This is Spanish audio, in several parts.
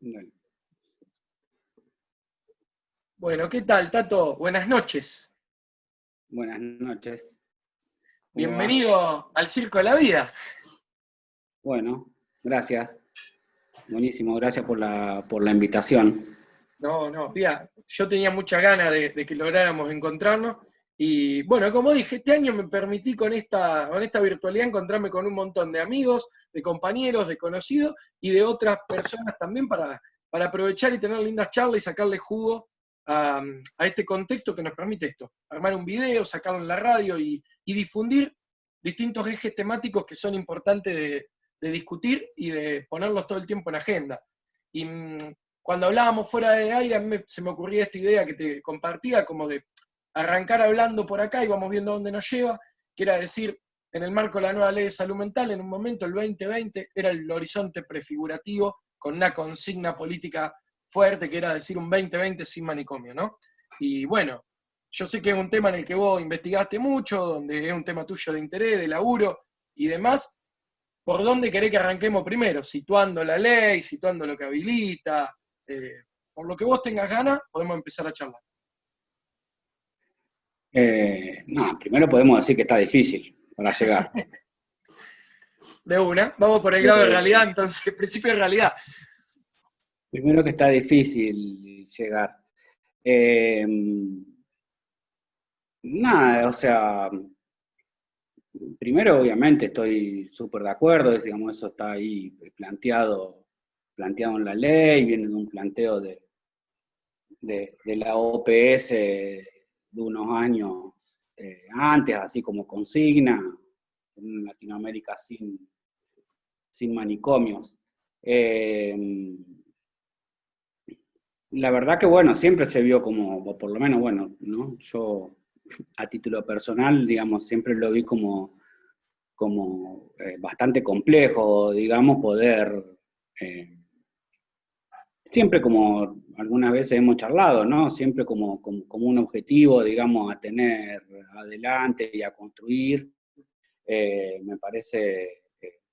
Dale. Bueno, ¿qué tal, Tato? Buenas noches. Buenas noches. ¿Cómo va? Bienvenido al Circo de la Vida. Bueno, gracias. Buenísimo, gracias por la invitación. No, mira, yo tenía muchas ganas de que lográramos encontrarnos. Y bueno, como dije, este año me permití con esta virtualidad encontrarme con un montón de amigos, de compañeros, de conocidos y de otras personas también para aprovechar y tener lindas charlas y sacarle jugo a este contexto que nos permite esto. Armar un video, sacarlo en la radio y difundir distintos ejes temáticos que son importantes de discutir y de ponerlos todo el tiempo en agenda. Y cuando hablábamos fuera de aire, se me ocurría esta idea que te compartía, como de arrancar hablando por acá y vamos viendo dónde nos lleva, que era decir, en el marco de la nueva ley de salud mental, en un momento el 2020 era el horizonte prefigurativo con una consigna política fuerte, que era decir un 2020 sin manicomio, ¿no? Y bueno, yo sé que es un tema en el que vos investigaste mucho, donde es un tema tuyo de interés, de laburo y demás. ¿Por dónde querés que arranquemos primero? Situando la ley, situando lo que habilita. Por lo que vos tengas ganas, podemos empezar a charlar. No, primero podemos decir que está difícil para llegar. De una, vamos por el grado de realidad, Eh, entonces, principio de realidad. Primero que está difícil llegar. Eh, Nada, o sea, primero obviamente estoy súper de acuerdo, digamos, eso está ahí planteado en la ley, viene de un planteo de la OPS de unos años antes, así como consigna, en Latinoamérica sin manicomios. Eh, la verdad que bueno, siempre se vio como, o por lo menos bueno, ¿no? Yo a título personal, digamos, siempre lo vi como bastante complejo, digamos, poder eh, siempre como algunas veces hemos charlado, ¿no? Siempre como un objetivo, digamos, a tener adelante y a construir, me parece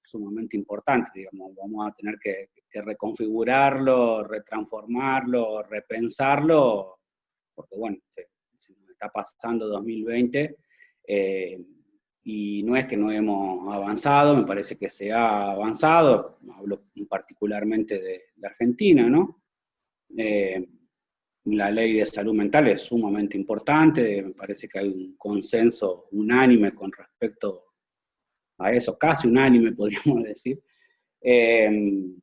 sumamente importante, digamos, vamos a tener que reconfigurarlo, retransformarlo, repensarlo, porque bueno, se nos está pasando 2020, y no es que no hemos avanzado, me parece que se ha avanzado, hablo particularmente de Argentina, ¿no? Eh, la ley de salud mental es sumamente importante, me parece que hay un consenso unánime con respecto a eso, casi unánime podríamos decir. Eh,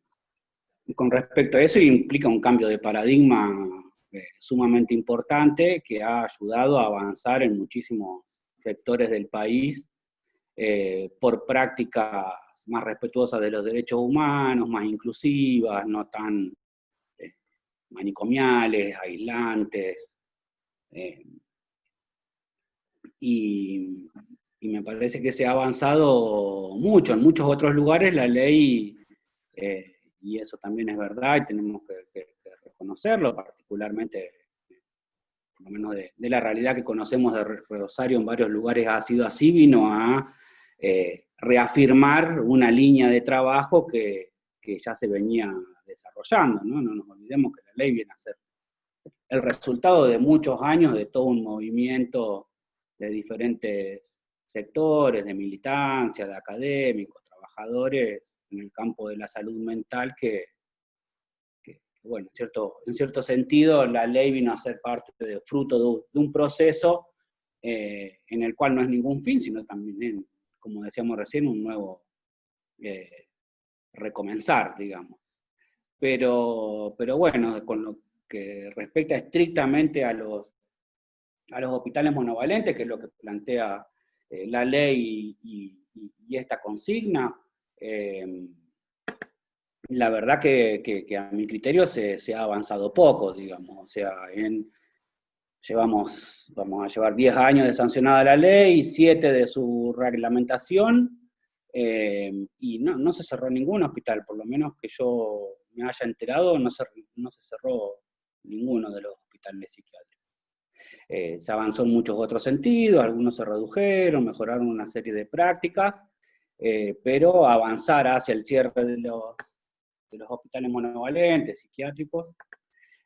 con respecto a eso implica un cambio de paradigma sumamente importante que ha ayudado a avanzar en muchísimos sectores del país por prácticas más respetuosas de los derechos humanos, más inclusivas, no tan manicomiales, aislantes, eh, y, y, me parece que se ha avanzado mucho. En muchos otros lugares la ley, y eso también es verdad, y tenemos que reconocerlo, particularmente, por lo menos de la realidad que conocemos de Rosario, en varios lugares ha sido así, vino a reafirmar una línea de trabajo que ya se venía desarrollando, ¿no? No nos olvidemos que la ley viene a ser el resultado de muchos años de todo un movimiento de diferentes sectores, de militancia, de académicos, trabajadores en el campo de la salud mental que bueno, en cierto sentido la ley vino a ser parte de fruto de un proceso en el cual no es ningún fin, sino también, como decíamos recién, un nuevo eh, recomenzar, digamos. Pero bueno, con lo que respecta estrictamente a los hospitales monovalentes, que es lo que plantea la ley y esta consigna, la verdad que a mi criterio se ha avanzado poco, digamos, o sea, vamos a llevar 10 años de sancionada la ley, 7 de su reglamentación, y no se cerró ningún hospital, por lo menos que yo me haya enterado, no se cerró ninguno de los hospitales psiquiátricos. Se avanzó en muchos otros sentidos, algunos se redujeron, mejoraron una serie de prácticas, pero avanzar hacia el cierre los hospitales monovalentes, psiquiátricos,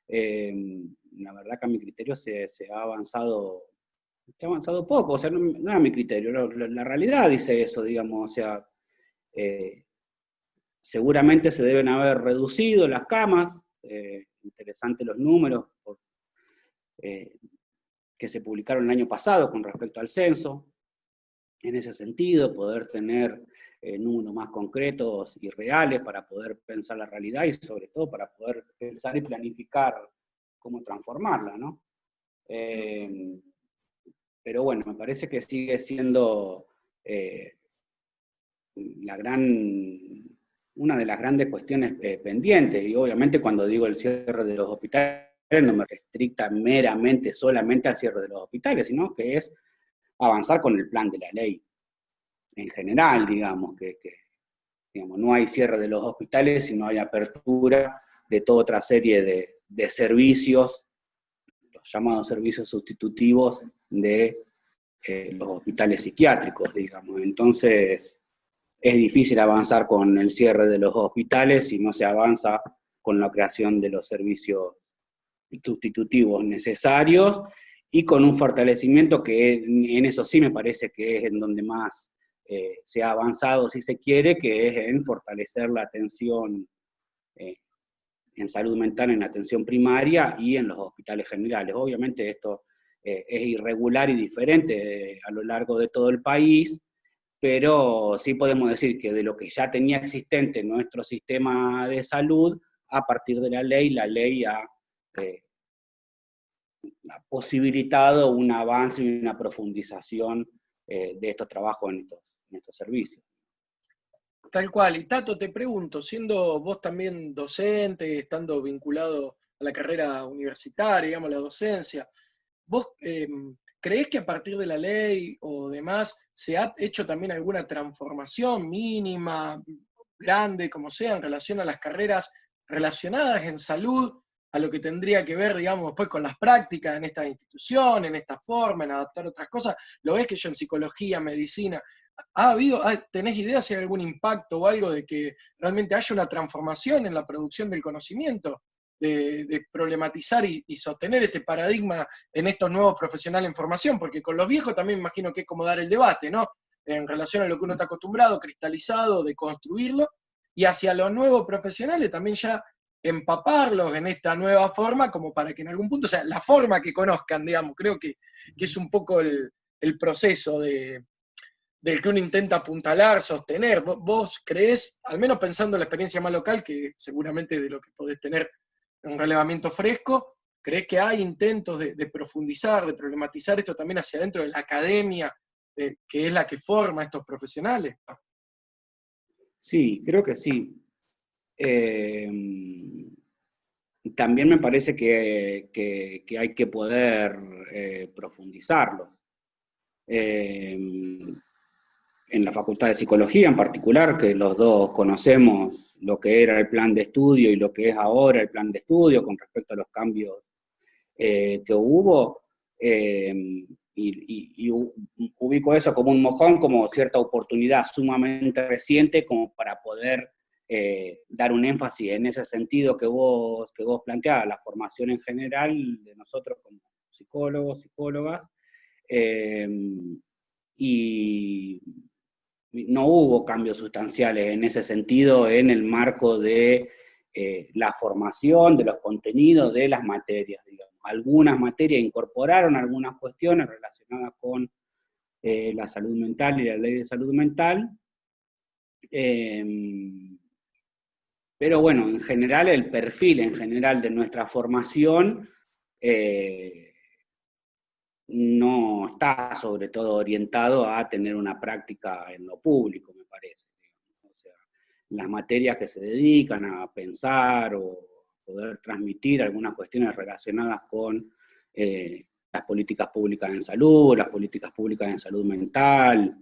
la verdad que a mi criterio se ha avanzado poco, o sea, no era mi criterio, la realidad dice eso, digamos, o sea, seguramente se deben haber reducido las camas, interesantes los números que se publicaron el año pasado con respecto al censo, en ese sentido, poder tener números más concretos y reales para poder pensar la realidad y sobre todo para poder pensar y planificar cómo transformarla, ¿no? Pero bueno, me parece que sigue siendo una de las grandes cuestiones pendientes, y obviamente cuando digo el cierre de los hospitales no me restricta meramente solamente al cierre de los hospitales, sino que es avanzar con el plan de la ley en general, digamos, digamos, no hay cierre de los hospitales, sino hay apertura de toda otra serie de servicios, los llamados servicios sustitutivos de los hospitales psiquiátricos, digamos. Entonces, es difícil avanzar con el cierre de los hospitales si no se avanza con la creación de los servicios sustitutivos necesarios y con un fortalecimiento que en eso sí me parece que es en donde más se ha avanzado, si se quiere, que es en fortalecer la atención en salud mental, en la atención primaria y en los hospitales generales. Obviamente esto es irregular y diferente a lo largo de todo el país, pero sí podemos decir que de lo que ya tenía existente en nuestro sistema de salud, a partir de la ley ha posibilitado un avance y una profundización de estos trabajos en estos servicios. Tal cual. Y Tato, te pregunto, siendo vos también docente, estando vinculado a la carrera universitaria, digamos, la docencia, ¿vos creés que a partir de la ley o demás se ha hecho también alguna transformación mínima, grande, como sea, en relación a las carreras relacionadas en salud, a lo que tendría que ver, digamos, después con las prácticas en esta institución, en esta forma, en adaptar otras cosas? Lo ves que yo en psicología, medicina, ¿tenés idea si hay algún impacto o algo de que realmente haya una transformación en la producción del conocimiento? De problematizar y sostener este paradigma en estos nuevos profesionales en formación, porque con los viejos también me imagino que es como dar el debate, ¿no? En relación a lo que uno está acostumbrado, cristalizado, de construirlo, y hacia los nuevos profesionales también ya empaparlos en esta nueva forma, como para que en algún punto, o sea, la forma que conozcan, digamos, creo que es un poco el proceso del que uno intenta apuntalar, sostener. ¿Vos creés, al menos pensando en la experiencia más local, que seguramente de lo que podés tener un relevamiento fresco, creés que hay intentos de profundizar, de problematizar esto también hacia adentro de la academia, que es la que forma a estos profesionales? Sí, creo que sí. También me parece que hay que poder profundizarlo. En la Facultad de Psicología en particular, que los dos conocemos lo que era el plan de estudio y lo que es ahora el plan de estudio con respecto a los cambios que hubo, y ubico eso como un mojón, como cierta oportunidad sumamente reciente como para poder dar un énfasis en ese sentido que vos planteabas, la formación en general de nosotros como psicólogos, psicólogas, y no hubo cambios sustanciales en ese sentido en el marco de la formación, de los contenidos, de las materias, digamos. Algunas materias incorporaron algunas cuestiones relacionadas con la salud mental y la ley de salud mental, pero bueno, en general el perfil en general de nuestra formación no está sobre todo orientado a tener una práctica en lo público, me parece. O sea, las materias que se dedican a pensar o poder transmitir algunas cuestiones relacionadas con las políticas públicas en salud, las políticas públicas en salud mental,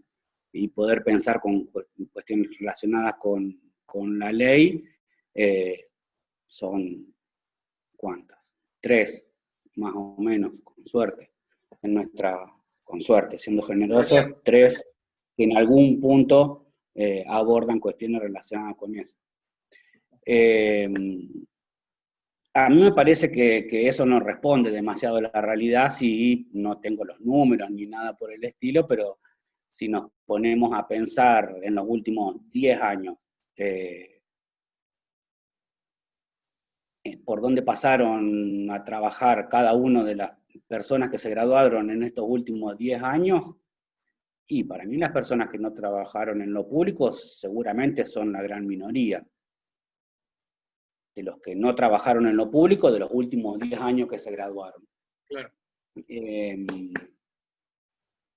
y poder pensar con cuestiones relacionadas con la ley, son ¿cuántas? 3, más o menos, con suerte. Con suerte, siendo generosos, 3 que en algún punto abordan cuestiones relacionadas con eso. A mí me parece que eso no responde demasiado a la realidad, si no tengo los números ni nada por el estilo, pero si nos ponemos a pensar en los últimos 10 años, por dónde pasaron a trabajar cada una de las personas que se graduaron en estos últimos 10 años, y para mí las personas que no trabajaron en lo público seguramente son la gran minoría. De los que no trabajaron en lo público, de los últimos 10 años que se graduaron. Claro.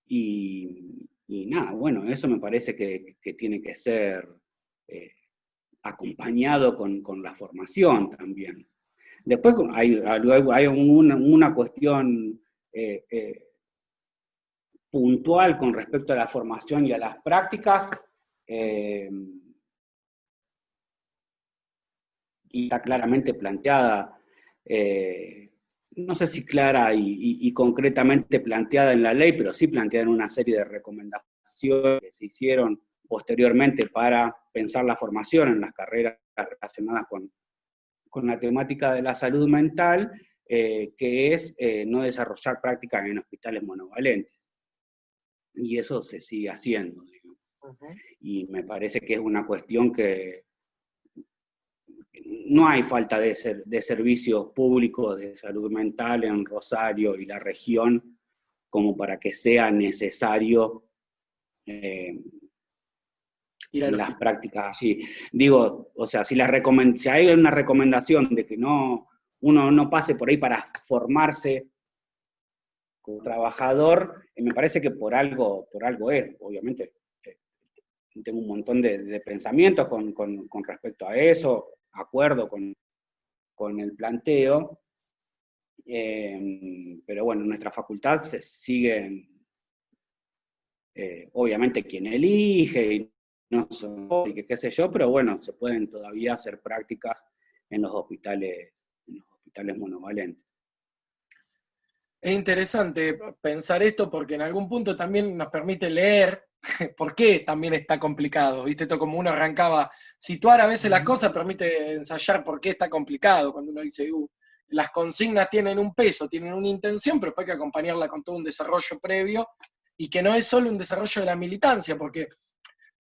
Y nada, bueno, eso me parece que tiene que ser acompañado con la formación también. Después hay una cuestión puntual con respecto a la formación y a las prácticas, y está claramente planteada, no sé si clara y concretamente planteada en la ley, pero sí planteada en una serie de recomendaciones que se hicieron posteriormente para pensar la formación en las carreras relacionadas con la temática de la salud mental, que es no desarrollar prácticas en hospitales monovalentes. Y eso se sigue haciendo, digamos. Y me parece que es una cuestión que no hay falta de servicios públicos de salud mental en Rosario y la región como para que sea necesario las prácticas así. Digo, o sea, si hay una recomendación de que uno no pase por ahí para formarse como trabajador, me parece que por algo es, obviamente. Tengo un montón de pensamientos con respecto a eso, acuerdo con el planteo, pero bueno, en nuestra facultad se siguen, obviamente quien elige, y no soy, qué sé yo, pero bueno, se pueden todavía hacer prácticas en los hospitales monovalentes. Es interesante pensar esto porque en algún punto también nos permite leer por qué también está complicado, ¿viste? Esto como uno arrancaba, situar a veces las cosas permite ensayar por qué está complicado, cuando uno dice, las consignas tienen un peso, tienen una intención, pero hay que acompañarla con todo un desarrollo previo, y que no es solo un desarrollo de la militancia, porque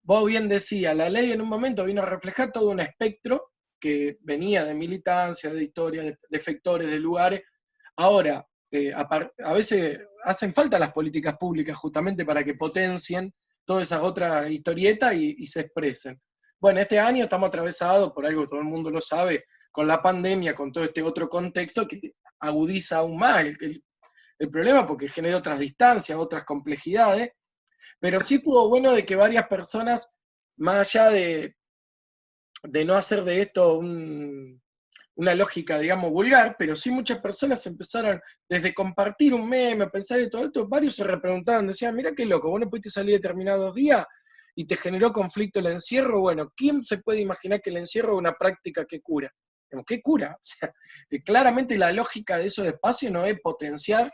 vos bien decías, la ley en un momento vino a reflejar todo un espectro que venía de militancia, de historia, de efectores, de lugares. Ahora, a veces hacen falta las políticas públicas justamente para que potencien todas esas otras historietas y se expresen. Bueno, este año estamos atravesados, por algo todo el mundo lo sabe, con la pandemia, con todo este otro contexto que agudiza aún más el problema porque genera otras distancias, otras complejidades, pero sí estuvo bueno de que varias personas, más allá de no hacer de esto una lógica, digamos, vulgar, pero sí muchas personas empezaron, desde compartir un meme, pensar en todo esto, varios se repreguntaban, decían, mira qué loco, vos no pudiste salir determinados días y te generó conflicto el encierro. Bueno, ¿quién se puede imaginar que el encierro es una práctica que cura? ¿Qué cura? O sea, claramente la lógica de esos espacios no es potenciar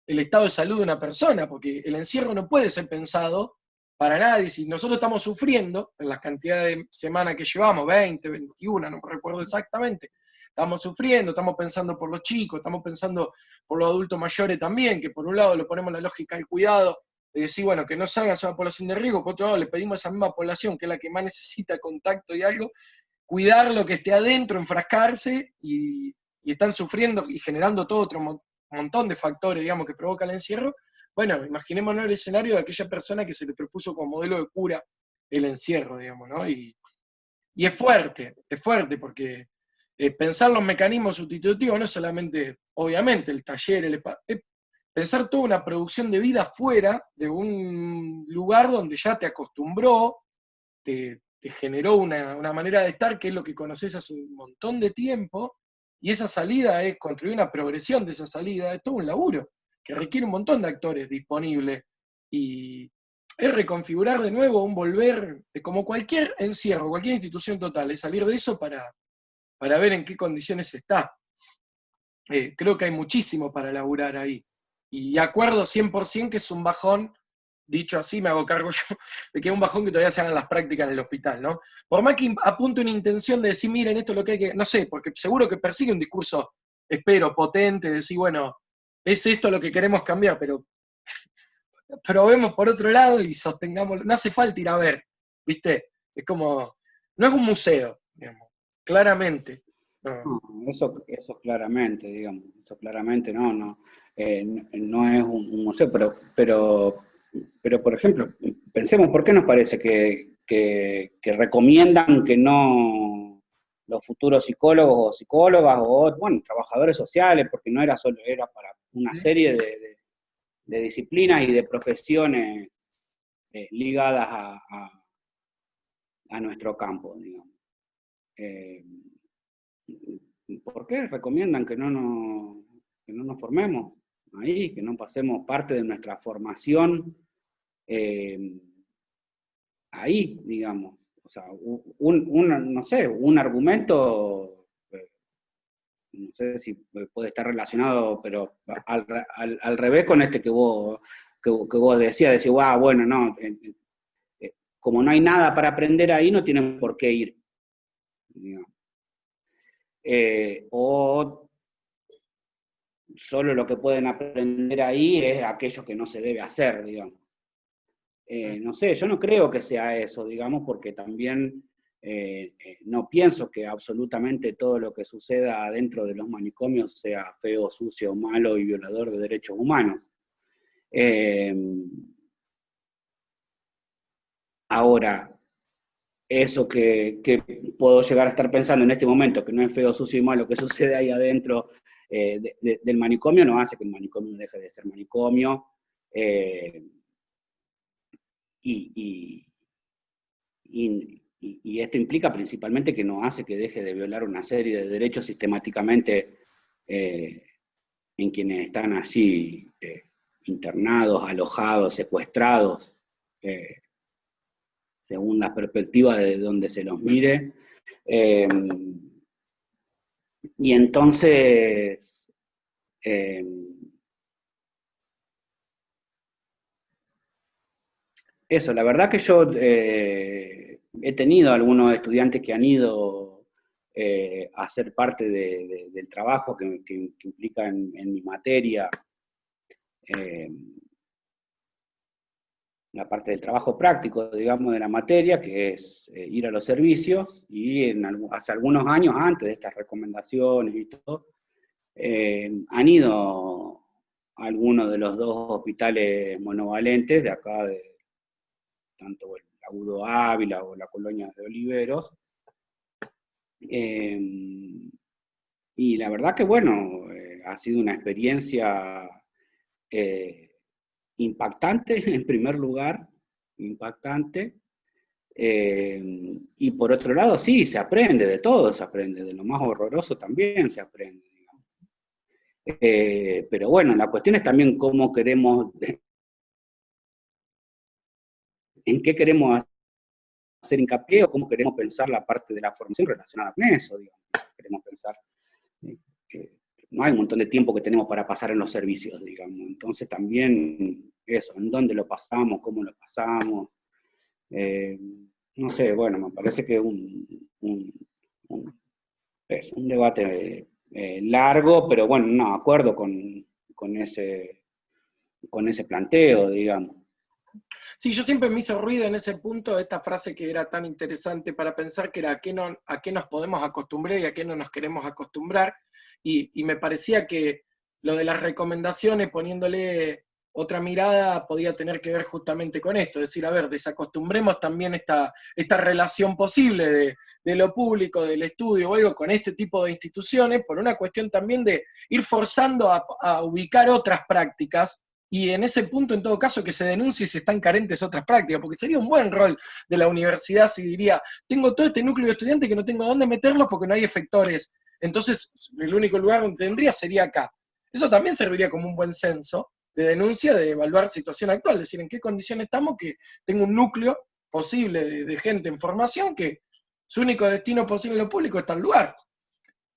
el estado de salud de una persona, porque el encierro no puede ser pensado para nadie. Si nosotros estamos sufriendo, en las cantidades de semanas que llevamos, 20, 21, no me recuerdo exactamente, estamos sufriendo, estamos pensando por los chicos, estamos pensando por los adultos mayores también, que por un lado le ponemos la lógica del cuidado, de decir, bueno, que no salgan a una población de riesgo, por otro lado le pedimos a esa misma población, que es la que más necesita contacto y algo, cuidar lo que esté adentro, enfrascarse, y están sufriendo y generando todo otro montón de factores, digamos, que provoca el encierro. Bueno, imaginémonos el escenario de aquella persona que se le propuso como modelo de cura el encierro, digamos, ¿no? Y es fuerte, porque pensar los mecanismos sustitutivos no es solamente, obviamente, el taller, es pensar toda una producción de vida fuera de un lugar donde ya te acostumbró, te generó una manera de estar que es lo que conoces hace un montón de tiempo, y esa salida es construir una progresión de esa salida, es todo un laburo que requiere un montón de actores disponibles, y es reconfigurar de nuevo, un volver, como cualquier encierro, cualquier institución total, es salir de eso para ver en qué condiciones está. Creo que hay muchísimo para laburar ahí, y acuerdo 100% que es un bajón dicho así, me hago cargo yo, de que es un bajón que todavía se hagan las prácticas en el hospital, ¿no? Por más que apunte una intención de decir, miren, esto es lo que hay que, no sé, porque seguro que persigue un discurso, espero, potente, de decir, bueno, es esto lo que queremos cambiar, pero probemos por otro lado y sostengamos, no hace falta ir a ver, ¿viste? Es como, no es un museo, digamos, claramente. No. No, eso claramente, digamos, eso claramente no es un museo, pero, por ejemplo, pensemos por qué nos parece que recomiendan que no los futuros psicólogos o psicólogas o, bueno, trabajadores sociales, porque no era solo, era para una serie de disciplinas y de profesiones ligadas a nuestro campo, digamos. ¿Por qué recomiendan que no nos formemos ahí, que no pasemos parte de nuestra formación ahí, digamos? O sea, no sé, un argumento, no sé si puede estar relacionado, pero al revés con este que vos decías, wow, bueno, no, como no hay nada para aprender ahí, no tienen por qué ir, digamos. O solo lo que pueden aprender ahí es aquello que no se debe hacer, digamos. No sé, yo no creo que sea eso, digamos, porque también no pienso que absolutamente todo lo que suceda dentro de los manicomios sea feo, sucio, malo y violador de derechos humanos. Ahora, eso que puedo llegar a estar pensando en este momento, que no es feo, sucio y malo, que sucede ahí adentro del manicomio, no hace que el manicomio deje de ser manicomio. Y esto implica principalmente que no hace que deje de violar una serie de derechos sistemáticamente en quienes están allí internados, alojados, secuestrados, según la perspectiva de donde se los mire. Y entonces, eso, la verdad que yo he tenido algunos estudiantes que han ido a ser parte del trabajo que implica en mi materia, la parte del trabajo práctico, digamos, de la materia, que es ir a los servicios, y hace algunos años, antes de estas recomendaciones y todo, han ido a algunos de los dos hospitales monovalentes de acá, tanto el Agudo Ávila o la Colonia de Oliveros, y la verdad que, bueno, ha sido una experiencia impactante, en primer lugar, impactante, y por otro lado, sí, se aprende de todo, se aprende, de lo más horroroso también se aprende, digamos. Pero bueno, la cuestión es también cómo queremos, en qué queremos hacer hincapié o cómo queremos pensar la parte de la formación relacionada con eso, digamos. Queremos pensar que no hay un montón de tiempo que tenemos para pasar en los servicios, digamos. Entonces también eso, en dónde lo pasamos, cómo lo pasamos. No sé, bueno, me parece que es un debate largo, pero bueno, no, acuerdo con ese planteo, digamos. Sí, yo siempre me hizo ruido en ese punto esta frase que era tan interesante para pensar, que era a qué nos podemos acostumbrar y a qué no nos queremos acostumbrar, y me parecía que lo de las recomendaciones, poniéndole otra mirada, podía tener que ver justamente con esto, es decir, a ver, desacostumbremos también esta relación posible de lo público, del estudio o algo con este tipo de instituciones, por una cuestión también de ir forzando a ubicar otras prácticas. Y en ese punto, en todo caso, que se denuncie si están carentes otras prácticas, porque sería un buen rol de la universidad si diría, tengo todo este núcleo de estudiantes que no tengo dónde meterlos porque no hay efectores, entonces el único lugar donde tendría sería acá. Eso también serviría como un buen censo de denuncia, de evaluar situación actual, es decir, en qué condiciones estamos, que tengo un núcleo posible de gente en formación que su único destino posible en lo público es tal lugar.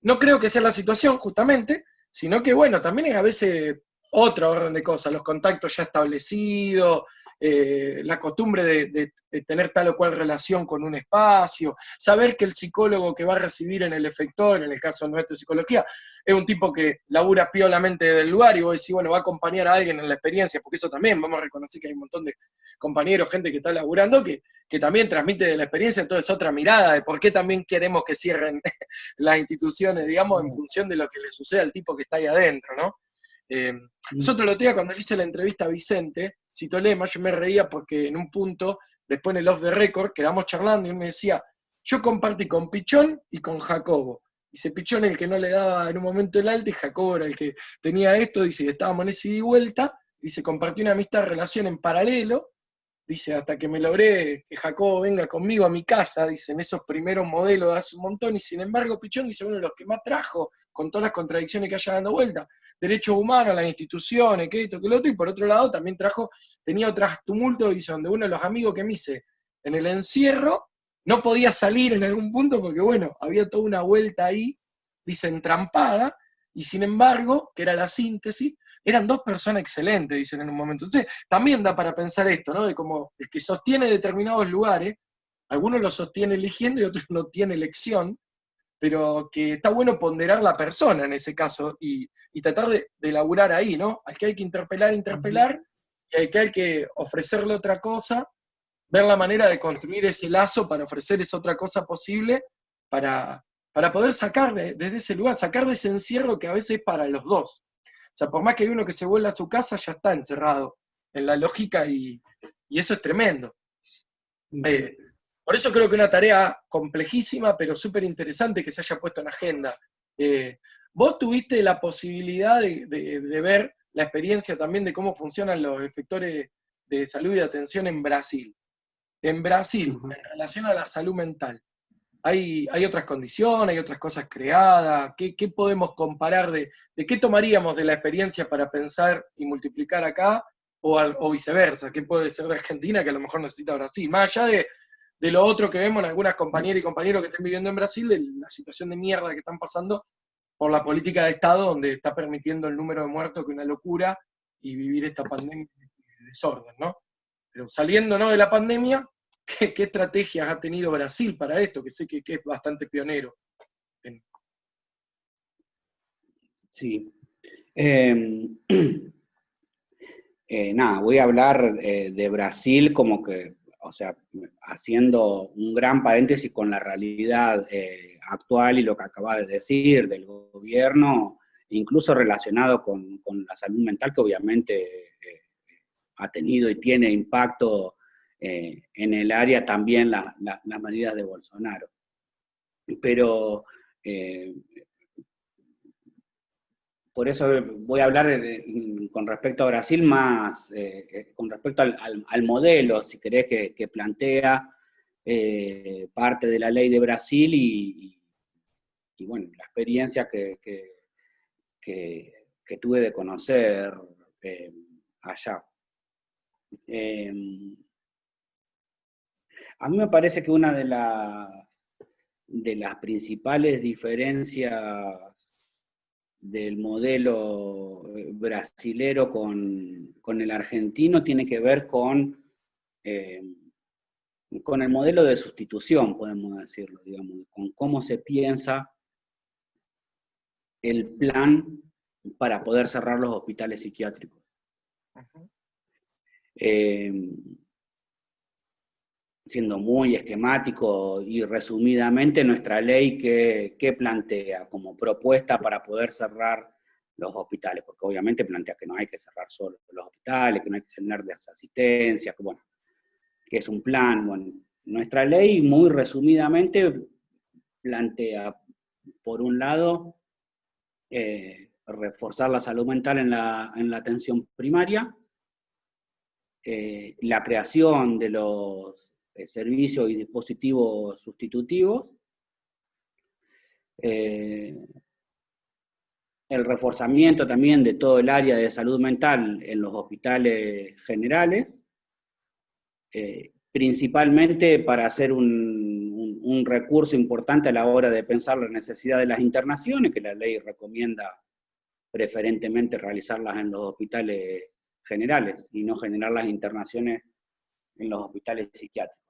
No creo que sea la situación, justamente, sino que, bueno, también es a veces otra orden de cosas, los contactos ya establecidos, la costumbre de tener tal o cual relación con un espacio, saber que el psicólogo que va a recibir en el efector, en el caso nuestro de psicología, es un tipo que labura piolamente del lugar y vos decís, bueno, va a acompañar a alguien en la experiencia, porque eso también vamos a reconocer que hay un montón de compañeros, gente que está laburando, que también transmite de la experiencia, entonces otra mirada de por qué también queremos que cierren las instituciones, digamos, en función de lo que le sucede al tipo que está ahí adentro, ¿no? Nosotros el otro día cuando le hice la entrevista a Vicente Citolema, yo me reía porque en un punto, después en el off the record, quedamos charlando y él me decía, yo compartí con Pichón y con Jacobo. Dice, Pichón el que no le daba en un momento el alta y Jacobo era el que tenía esto, dice, y estábamos en ese ida y vuelta, dice, compartí una amistad, relación en paralelo, dice, hasta que me logré que Jacobo venga conmigo a mi casa, dice, en esos primeros modelos de hace un montón, y sin embargo Pichón dice, uno de los que más trajo, con todas las contradicciones que haya dando vuelta, derechos humanos, las instituciones, que esto, que lo otro, y por otro lado también trajo, tenía otros tumultos, dice, donde uno de los amigos que me hice en el encierro, no podía salir en algún punto, porque bueno, había toda una vuelta ahí, dice, entrampada, y sin embargo, que era la síntesis, eran dos personas excelentes, dicen en un momento. Entonces, también da para pensar esto, ¿no? De cómo el que sostiene determinados lugares, algunos los sostiene eligiendo y otros no tiene elección, pero que está bueno ponderar la persona en ese caso y tratar de elaborar ahí, ¿no? Al que hay que interpelar, y al que hay que ofrecerle otra cosa, ver la manera de construir ese lazo para ofrecer esa otra cosa posible, para poder sacar desde ese lugar, sacar de ese encierro que a veces es para los dos. O sea, por más que hay uno que se vuelva a su casa, ya está encerrado en la lógica y eso es tremendo. Por eso creo que una tarea complejísima, pero súper interesante que se haya puesto en agenda. Vos tuviste la posibilidad de ver la experiencia también de cómo funcionan los efectores de salud y de atención en Brasil. En Brasil, en relación a la salud mental, ¿hay otras condiciones, hay otras cosas creadas? ¿Qué podemos comparar de qué tomaríamos de la experiencia para pensar y multiplicar acá? O viceversa, ¿qué puede ser de Argentina que a lo mejor necesita Brasil? Más allá de lo otro que vemos en algunas compañeras y compañeros que estén viviendo en Brasil, de la situación de mierda que están pasando por la política de Estado, donde está permitiendo el número de muertos que una locura y vivir esta pandemia de desorden, ¿no? Pero saliendo, ¿no?, de la pandemia, ¿qué estrategias ha tenido Brasil para esto? Que sé que es bastante pionero. Sí. Nada, voy a hablar de Brasil como que, o sea, haciendo un gran paréntesis con la realidad actual y lo que acaba de decir del gobierno, incluso relacionado con la salud mental, que obviamente ha tenido y tiene impacto en el área también las medidas de Bolsonaro. Pero por eso voy a hablar con respecto a Brasil más, con respecto al modelo, si querés, que plantea parte de la ley de Brasil y bueno, la experiencia que tuve de conocer allá. A mí me parece que una de las principales diferencias del modelo brasilero con el argentino tiene que ver con el modelo de sustitución, podemos decirlo, digamos, con cómo se piensa el plan para poder cerrar los hospitales psiquiátricos. Siendo muy esquemático y resumidamente, nuestra ley que plantea como propuesta para poder cerrar los hospitales, porque obviamente plantea que no hay que cerrar solo los hospitales, que no hay que tener desasistencia, que bueno, que es un plan. Bueno, nuestra ley muy resumidamente plantea, por un lado, reforzar la salud mental en la atención primaria, la creación de los servicios y dispositivos sustitutivos, el reforzamiento también de todo el área de salud mental en los hospitales generales, principalmente para hacer un recurso importante a la hora de pensar la necesidad de las internaciones, que la ley recomienda preferentemente realizarlas en los hospitales generales y no generar las internaciones en los hospitales psiquiátricos.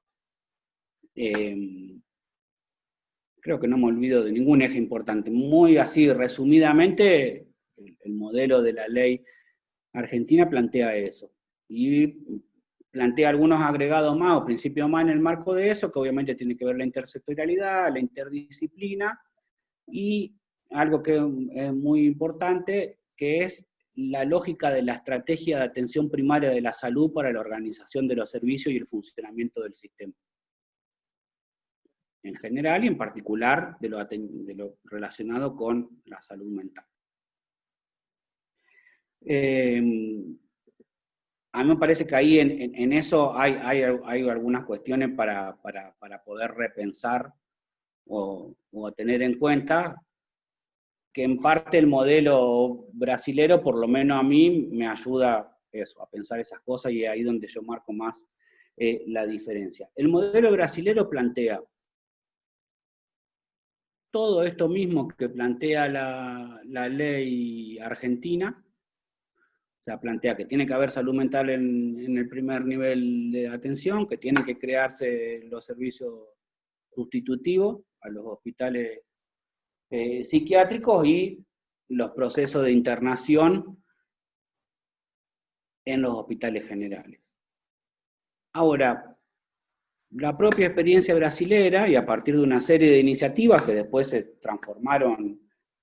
Creo que no me olvido de ningún eje importante. Muy así, resumidamente, el modelo de la ley argentina plantea eso. Y plantea algunos agregados más o principios más en el marco de eso, que obviamente tiene que ver la intersectorialidad, la interdisciplina, y algo que es muy importante, que es la lógica de la estrategia de atención primaria de la salud para la organización de los servicios y el funcionamiento del sistema. En general y en particular de lo relacionado con la salud mental. A mí me parece que ahí en eso hay algunas cuestiones para poder repensar o tener en cuenta, que en parte el modelo brasilero, por lo menos a mí, me ayuda eso, a pensar esas cosas, y ahí donde yo marco más la diferencia. El modelo brasilero plantea todo esto mismo que plantea la ley argentina. O sea, plantea que tiene que haber salud mental en el primer nivel de atención, que tienen que crearse los servicios sustitutivos a los hospitales psiquiátricos y los procesos de internación en los hospitales generales. Ahora, la propia experiencia brasilera, y a partir de una serie de iniciativas que después se transformaron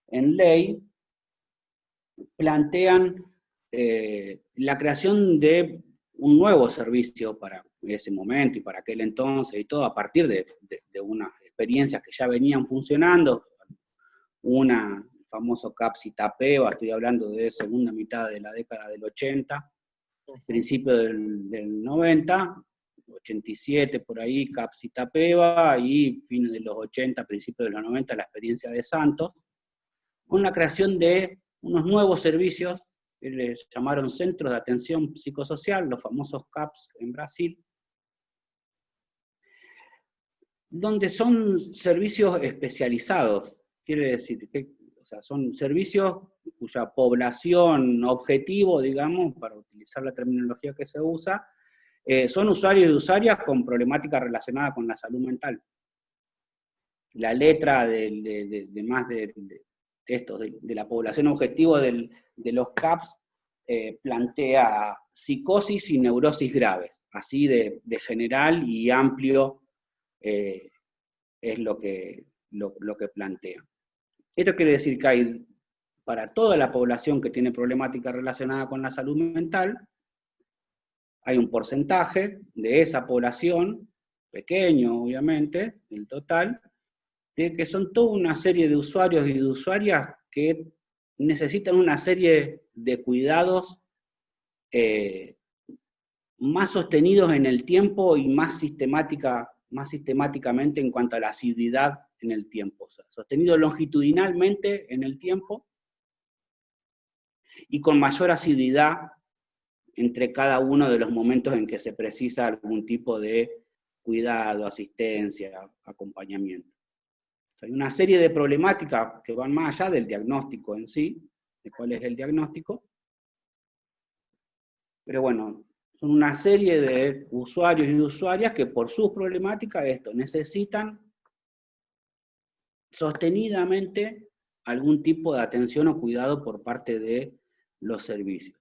en ley, plantean la creación de un nuevo servicio para ese momento y para aquel entonces y todo, a partir de unas experiencias que ya venían funcionando, el famoso CAPS Itapeva, estoy hablando de segunda mitad de la década del 80, principio del 90, 87 por ahí, CAPS Itapeva, y fines de los 80, principios de los 90, la experiencia de Santos, con la creación de unos nuevos servicios que les llamaron Centros de Atención Psicosocial, los famosos CAPS en Brasil, donde son servicios especializados, quiere decir que, o sea, son servicios cuya población objetivo, digamos, para utilizar la terminología que se usa, son usuarios y usuarias con problemáticas relacionadas con la salud mental. La letra de la población objetivo de los CAPS plantea psicosis y neurosis graves, así de general y amplio es lo que plantea. Esto quiere decir que hay, para toda la población que tiene problemática relacionada con la salud mental, hay un porcentaje de esa población, pequeño obviamente, el total, de que son toda una serie de usuarios y de usuarias que necesitan una serie de cuidados más sostenidos en el tiempo y más sistemáticamente en cuanto a la asiduidad en el tiempo. O sea, sostenido longitudinalmente en el tiempo y con mayor asiduidad entre cada uno de los momentos en que se precisa algún tipo de cuidado, asistencia, acompañamiento. O sea, hay una serie de problemáticas que van más allá del diagnóstico en sí, de cuál es el diagnóstico, pero bueno, son una serie de usuarios y usuarias que por sus problemáticas necesitan sostenidamente algún tipo de atención o cuidado por parte de los servicios.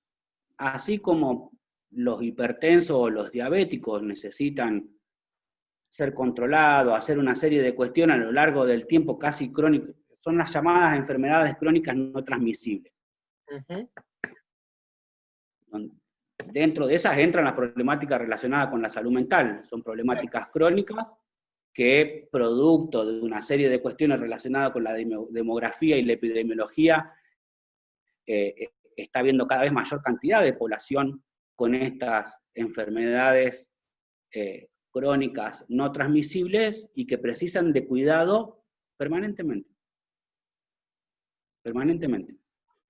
Así como los hipertensos o los diabéticos necesitan ser controlados, hacer una serie de cuestiones a lo largo del tiempo casi crónicas, son las llamadas enfermedades crónicas no transmisibles. Dentro de esas entran las problemáticas relacionadas con la salud mental, son problemáticas crónicas que, producto de una serie de cuestiones relacionadas con la demografía y la epidemiología, está habiendo cada vez mayor cantidad de población con estas enfermedades crónicas no transmisibles y que precisan de cuidado permanentemente. Permanentemente.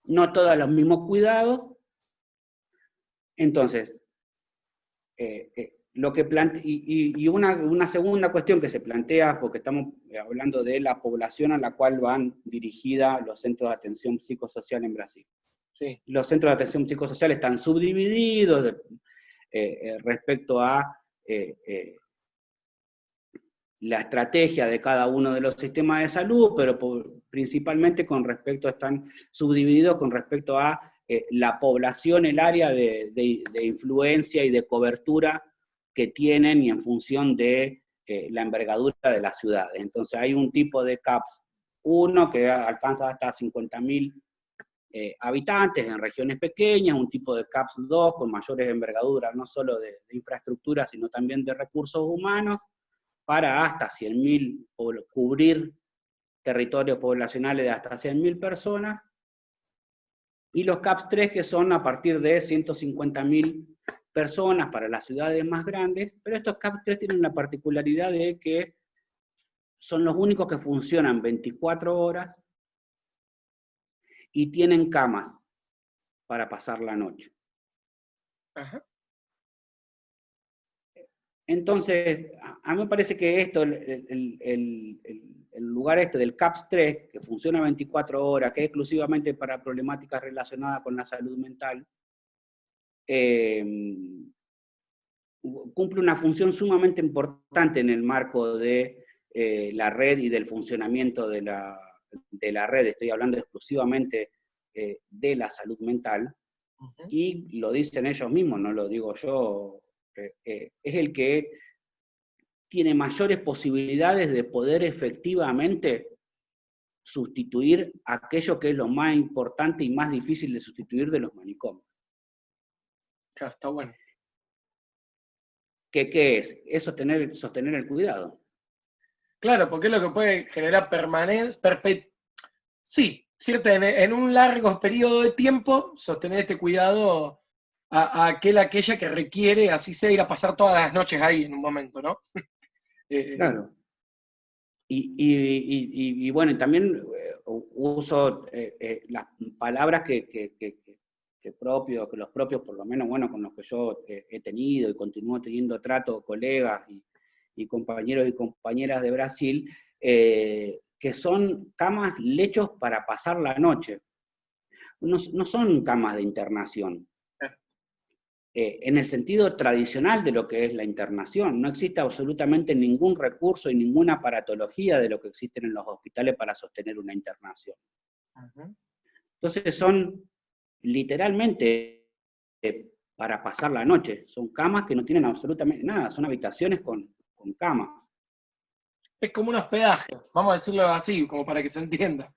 No todos los mismos cuidados. Entonces, y una segunda cuestión que se plantea, porque estamos hablando de la población a la cual van dirigidas los centros de atención psicosocial en Brasil. Sí. Los centros de atención psicosocial están subdivididos respecto a la estrategia de cada uno de los sistemas de salud, pero principalmente están subdivididos con respecto a la población, el área de influencia y de cobertura que tienen y en función de la envergadura de las ciudades. Entonces hay un tipo de CAPS 1 que alcanza hasta 50.000 habitantes en regiones pequeñas, un tipo de CAPS 2 con mayores envergaduras, no solo de infraestructura, sino también de recursos humanos, para hasta 100.000, cubrir territorios poblacionales de hasta 100.000 personas, y los CAPS 3 que son a partir de 150.000 personas para las ciudades más grandes, pero estos CAPS 3 tienen la particularidad de que son los únicos que funcionan 24 horas y tienen camas para pasar la noche. Ajá. Entonces, a mí me parece que esto, el lugar este del CAPS 3, que funciona 24 horas, que es exclusivamente para problemáticas relacionadas con la salud mental, cumple una función sumamente importante en el marco de la red y del funcionamiento de la red. Estoy hablando exclusivamente de la salud mental, y lo dicen ellos mismos, no lo digo yo, es el que tiene mayores posibilidades de poder efectivamente sustituir aquello que es lo más importante y más difícil de sustituir de los manicomios. Claro, está bueno. ¿Qué es? Es sostener el cuidado. Claro, porque es lo que puede generar permanencia, sí, cierto, en un largo periodo de tiempo, sostener este cuidado a aquella que requiere, así sea, ir a pasar todas las noches ahí en un momento, ¿no? Claro. Y bueno, también uso las palabras que los propios, por lo menos, bueno, con los que yo he tenido y continúo teniendo trato, colegas y compañeros y compañeras de Brasil, que son camas, lechos para pasar la noche. No son camas de internación. En el sentido tradicional de lo que es la internación. No existe absolutamente ningún recurso y ninguna aparatología de lo que existen en los hospitales para sostener una internación. Entonces son literalmente para pasar la noche. Son camas que no tienen absolutamente nada, son habitaciones con camas. Es como un hospedaje, vamos a decirlo así, como para que se entienda.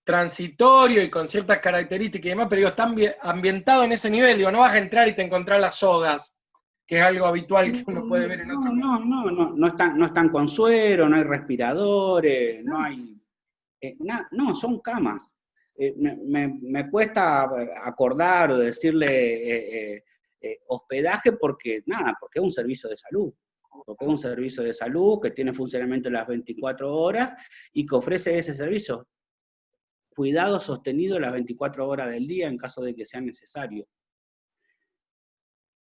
Transitorio y con ciertas características y demás, pero digo, está ambientado en ese nivel, digo, no vas a entrar y te encontrás las sogas, que es algo habitual que uno puede ver en otros. No están con suero, no hay respiradores, no hay... no, son camas. Me cuesta acordar o decirle hospedaje porque es un servicio de salud. Porque es un servicio de salud que tiene funcionamiento las 24 horas y que ofrece ese servicio. Cuidado sostenido las 24 horas del día en caso de que sea necesario.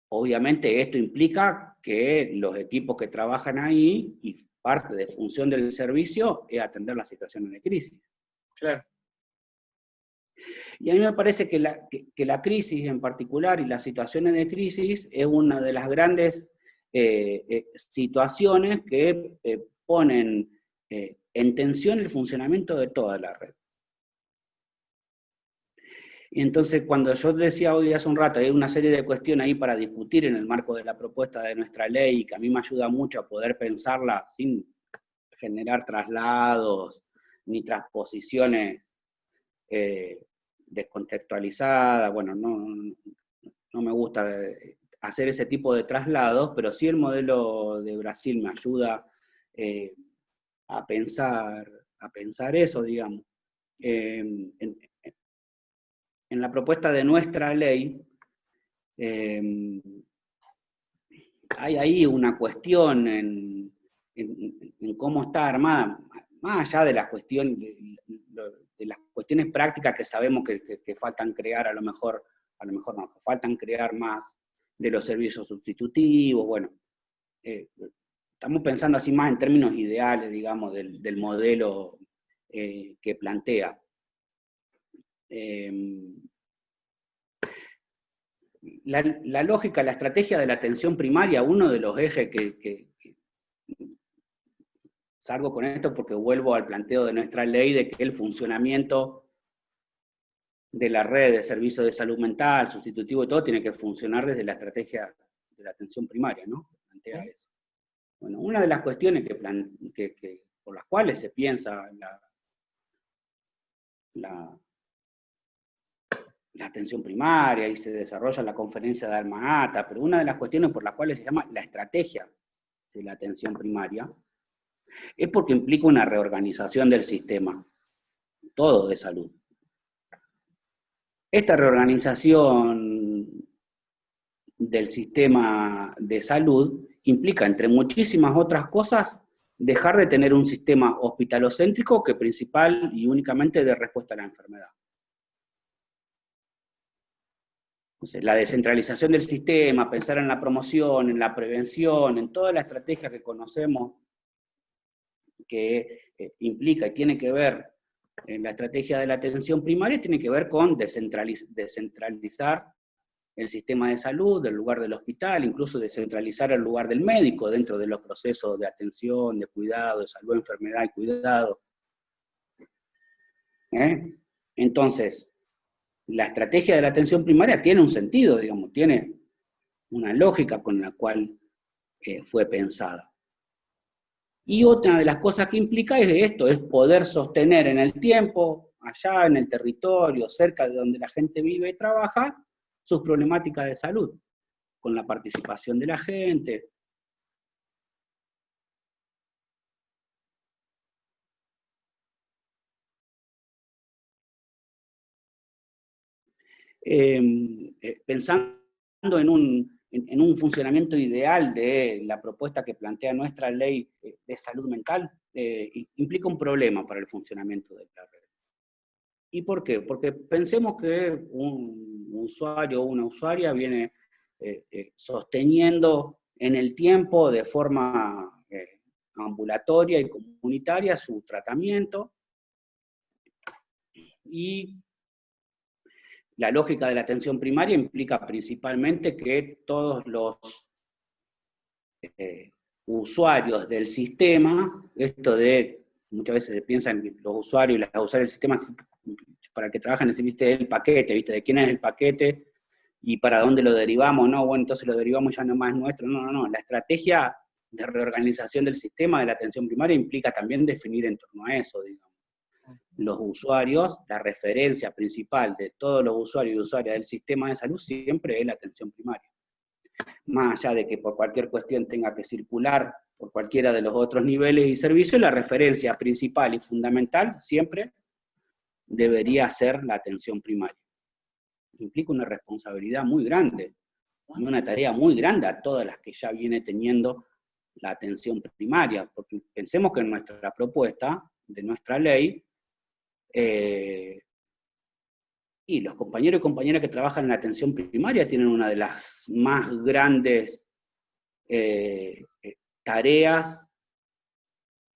Obviamente esto implica que los equipos que trabajan ahí, y parte de función del servicio, es atender las situaciones de crisis. Claro. Y a mí me parece que la crisis en particular y las situaciones de crisis es una de las grandes situaciones que ponen en tensión el funcionamiento de toda la red. Y entonces, cuando yo decía hoy hace un rato, hay una serie de cuestiones ahí para discutir en el marco de la propuesta de nuestra ley, y que a mí me ayuda mucho a poder pensarla sin generar traslados ni transposiciones descontextualizadas. Bueno, no me gusta hacer ese tipo de traslados, pero sí el modelo de Brasil me ayuda a pensar eso, digamos. En la propuesta de nuestra ley, hay ahí una cuestión en cómo está armada, más allá de las cuestiones prácticas que sabemos que faltan crear, a lo mejor no, faltan crear más de los servicios sustitutivos, bueno, estamos pensando así más en términos ideales, digamos, del modelo que plantea. La lógica, la estrategia de la atención primaria, uno de los ejes que salgo con esto porque vuelvo al planteo de nuestra ley de que el funcionamiento de la red de servicios de salud mental, sustitutivo y todo, tiene que funcionar desde la estrategia de la atención primaria, ¿no? Plantea eso. Bueno, una de las cuestiones por las cuales se piensa la atención primaria y se desarrolla la conferencia de Alma Ata, pero una de las cuestiones por las cuales se llama la estrategia de la atención primaria es porque implica una reorganización del sistema, todo de salud. Esta reorganización del sistema de salud implica, entre muchísimas otras cosas, dejar de tener un sistema hospitalocéntrico que principal y únicamente dé respuesta a la enfermedad. Entonces, la descentralización del sistema, pensar en la promoción, en la prevención, en toda la estrategia que conocemos que implica y tiene que ver en la estrategia de la atención primaria, tiene que ver con descentralizar el sistema de salud, del lugar del hospital, incluso descentralizar el lugar del médico dentro de los procesos de atención, de cuidado, de salud, enfermedad y cuidado. Entonces, la estrategia de la atención primaria tiene un sentido, digamos, tiene una lógica con la cual fue pensada. Y otra de las cosas que implica es esto, es poder sostener en el tiempo, allá en el territorio, cerca de donde la gente vive y trabaja, sus problemáticas de salud, con la participación de la gente. Pensando en un funcionamiento ideal de la propuesta que plantea nuestra ley de salud mental, implica un problema para el funcionamiento de la red. ¿Y por qué? Porque pensemos que un usuario o una usuaria viene sosteniendo en el tiempo de forma ambulatoria y comunitaria su tratamiento, y la lógica de la atención primaria implica principalmente que todos los usuarios del sistema, esto de, muchas veces se piensan que los usuarios y las usuarias del sistema, para que trabajan, ¿viste? El paquete, ¿viste? De quién es el paquete y para dónde lo derivamos, ¿no? Bueno, entonces lo derivamos ya no más nuestro, no. La estrategia de reorganización del sistema de la atención primaria implica también definir en torno a eso, digamos. Los usuarios, la referencia principal de todos los usuarios y usuarias del sistema de salud siempre es la atención primaria. Más allá de que por cualquier cuestión tenga que circular por cualquiera de los otros niveles y servicios, la referencia principal y fundamental siempre debería ser la atención primaria. Implica una responsabilidad muy grande, y una tarea muy grande a todas las que ya viene teniendo la atención primaria, porque pensemos que en nuestra propuesta, de nuestra ley, y los compañeros y compañeras que trabajan en la atención primaria tienen una de las más grandes tareas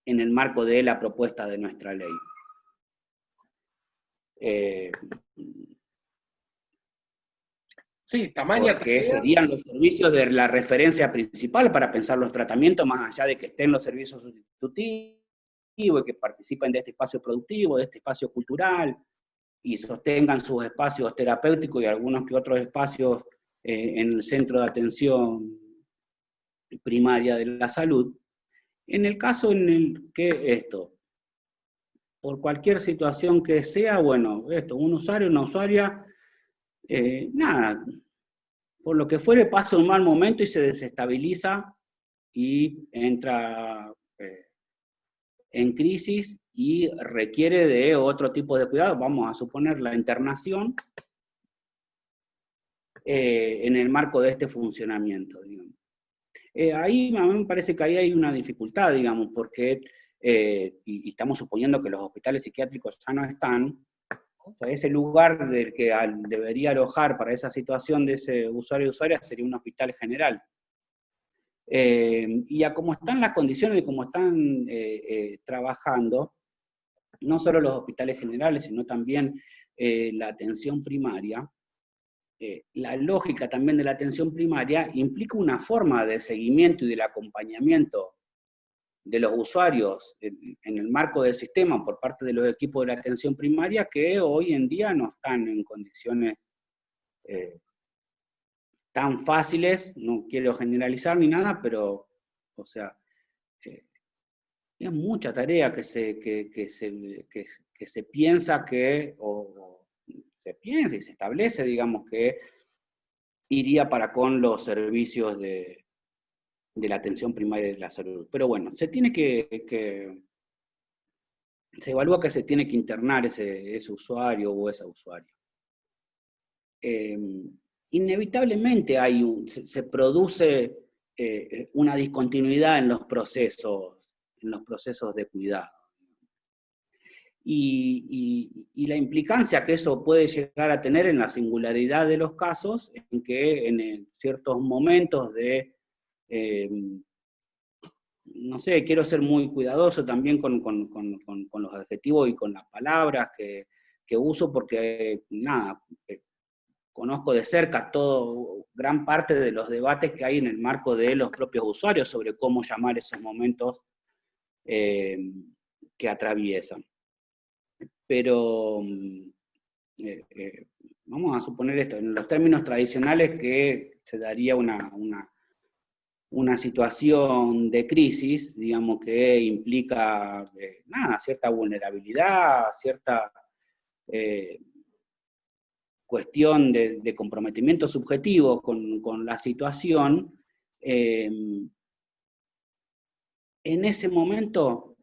en el marco de la propuesta de nuestra ley. Sí, tamaña porque tarea. Serían los servicios de la referencia principal para pensar los tratamientos, más allá de que estén los servicios sustitutivos y que participen de este espacio productivo, de este espacio cultural, y sostengan sus espacios terapéuticos y algunos que otros espacios en el centro de atención primaria de la salud. En el caso en el que esto, por cualquier situación que sea, bueno, un usuario, una usuaria, nada, por lo que fuere pasa un mal momento y se desestabiliza y entra en crisis y requiere de otro tipo de cuidado, vamos a suponer la internación, en el marco de este funcionamiento, digamos. Ahí a mí me parece que ahí hay una dificultad, digamos, porque, y estamos suponiendo que los hospitales psiquiátricos ya no están, O sea, ese lugar del que debería alojar para esa situación de ese usuario o usuaria sería un hospital general. Y a cómo están las condiciones y cómo están trabajando, no solo los hospitales generales, sino también la atención primaria, la lógica también de la atención primaria implica una forma de seguimiento y del acompañamiento de los usuarios en el marco del sistema por parte de los equipos de la atención primaria que hoy en día no están en condiciones tan fáciles, no quiero generalizar ni nada, pero, o sea, es mucha tarea que se piensa o se piensa y se establece, digamos, que iría para con los servicios de la atención primaria de la salud. Pero bueno, se evalúa que se tiene que internar ese usuario o esa usuaria. Inevitablemente se produce una discontinuidad en los procesos de cuidado. Y la implicancia que eso puede llegar a tener en la singularidad de los casos, en que en ciertos momentos no sé, quiero ser muy cuidadoso también con los adjetivos y con las palabras que uso, porque nada, conozco de cerca gran parte de los debates que hay en el marco de los propios usuarios sobre cómo llamar esos momentos que atraviesan. Pero vamos a suponer esto, en los términos tradicionales que se daría una situación de crisis, digamos, que implica cierta vulnerabilidad, cierta cuestión de comprometimiento subjetivo con la situación. En ese momento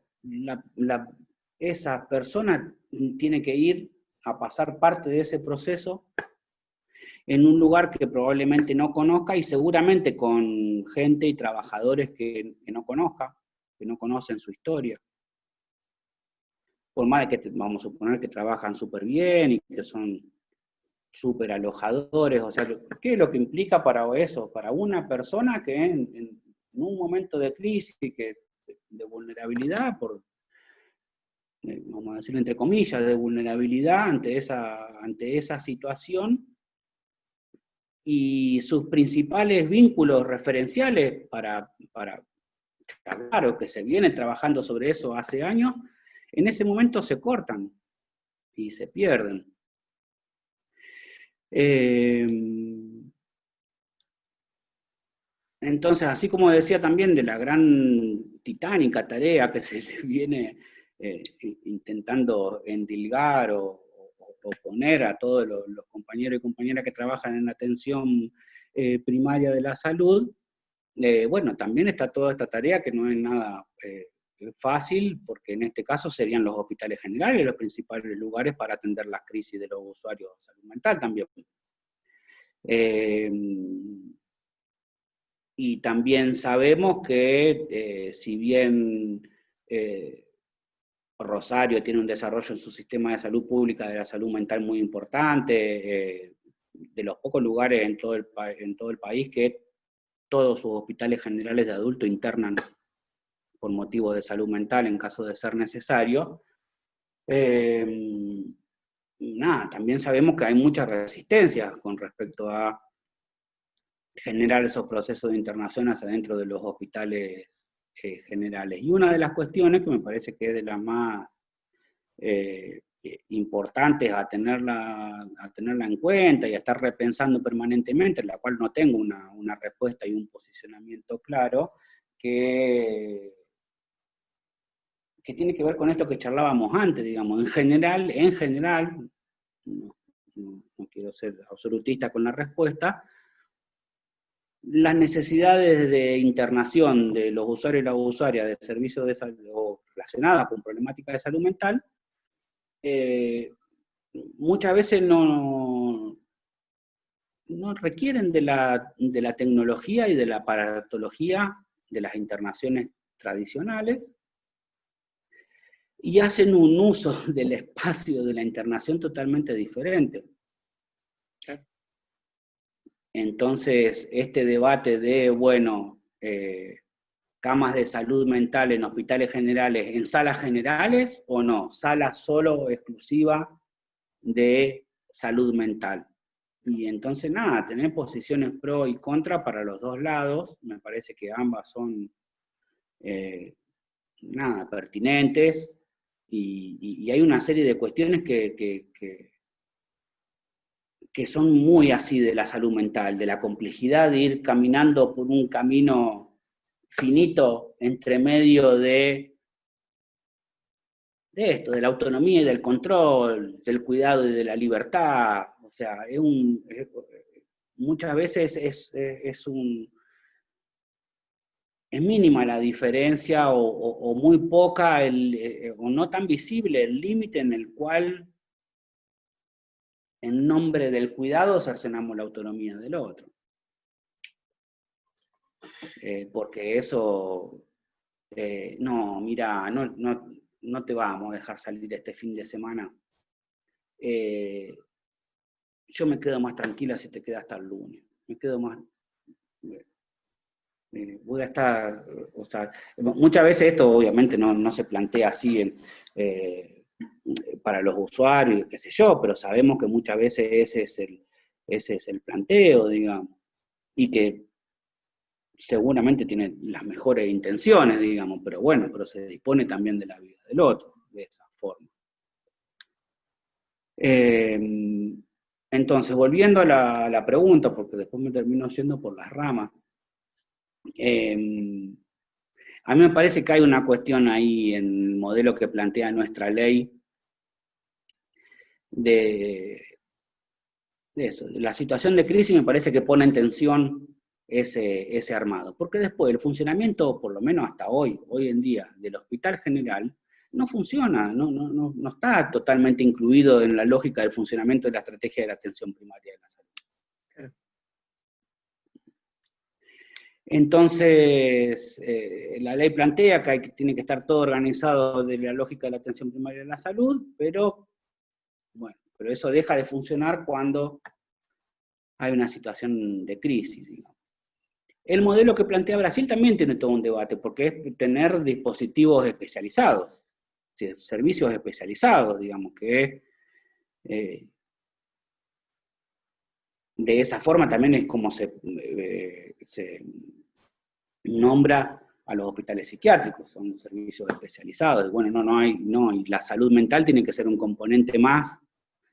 esa persona tiene que ir a pasar parte de ese proceso en un lugar que probablemente no conozca y seguramente con gente y trabajadores que no conozca, que no conocen su historia. Por más de que vamos a suponer que trabajan súper bien y que son súper alojadores, o sea, ¿qué es lo que implica para eso? Para una persona que en un momento de crisis, de vulnerabilidad, vamos a decirlo entre comillas, de vulnerabilidad ante esa situación, y sus principales vínculos referenciales claro, que se viene trabajando sobre eso hace años, en ese momento se cortan y se pierden. Entonces, así como decía también de la gran titánica tarea que se le viene intentando endilgar o poner a todos los compañeros y compañeras que trabajan en la atención primaria de la salud, bueno, también está toda esta tarea que no es nada fácil, porque en este caso serían los hospitales generales los principales lugares para atender las crisis de los usuarios de salud mental también. Y también sabemos que si bien Rosario tiene un desarrollo en su sistema de salud pública de la salud mental muy importante, de los pocos lugares en todo el país que todos sus hospitales generales de adultos internan por motivos de salud mental en caso de ser necesario. También sabemos que hay muchas resistencias con respecto a generar esos procesos de internación hacia dentro de los hospitales generales. Y una de las cuestiones que me parece que es de las más importantes a tenerla en cuenta y a estar repensando permanentemente, en la cual no tengo una respuesta y un posicionamiento claro, que tiene que ver con esto que charlábamos antes, digamos, en general, no quiero ser absolutista con la respuesta, las necesidades de internación de los usuarios y las usuarias de servicios de salud relacionadas con problemáticas de salud mental, muchas veces no requieren de la tecnología y de la aparatología de las internaciones tradicionales, y hacen un uso del espacio de la internación totalmente diferente. Entonces, este debate de, bueno, camas de salud mental en hospitales generales, en salas generales o no, sala solo exclusiva de salud mental. Y entonces, nada, tener posiciones pro y contra para los dos lados, me parece que ambas son, nada, pertinentes, y hay una serie de cuestiones que son muy así de la salud mental, de la complejidad de ir caminando por un camino finito entre medio de esto, de la autonomía y del control, del cuidado y de la libertad. O sea, muchas veces es mínima la diferencia o muy poca o no tan visible el límite en el cual, en nombre del cuidado, cercenamos la autonomía del otro. Porque eso, no, mira, no te vamos a dejar salir este fin de semana. Yo me quedo más tranquila si te quedas hasta el lunes. Me quedo más... voy a estar... O sea, muchas veces esto obviamente no se plantea así para los usuarios, qué sé yo, pero sabemos que muchas veces ese es el planteo, digamos, y que seguramente tiene las mejores intenciones, digamos, pero bueno, pero se dispone también de la vida del otro, de esa forma. Entonces, volviendo a la pregunta, porque después me termino yendo por las ramas, a mí me parece que hay una cuestión ahí en el modelo que plantea nuestra ley de eso, de la situación de crisis. Me parece que pone en tensión ese armado, porque después el funcionamiento, por lo menos hasta hoy en día, del hospital general, no funciona, no está totalmente incluido en la lógica del funcionamiento de la estrategia de la atención primaria de la salud. Entonces, la ley plantea que tiene que estar todo organizado de la lógica de la atención primaria de la salud, pero, bueno, pero eso deja de funcionar cuando hay una situación de crisis, digamos. El modelo que plantea Brasil también tiene todo un debate, porque es tener dispositivos especializados, servicios especializados, digamos, que de esa forma también es como se nombra a los hospitales psiquiátricos, son servicios especializados. Bueno, y la salud mental tiene que ser un componente más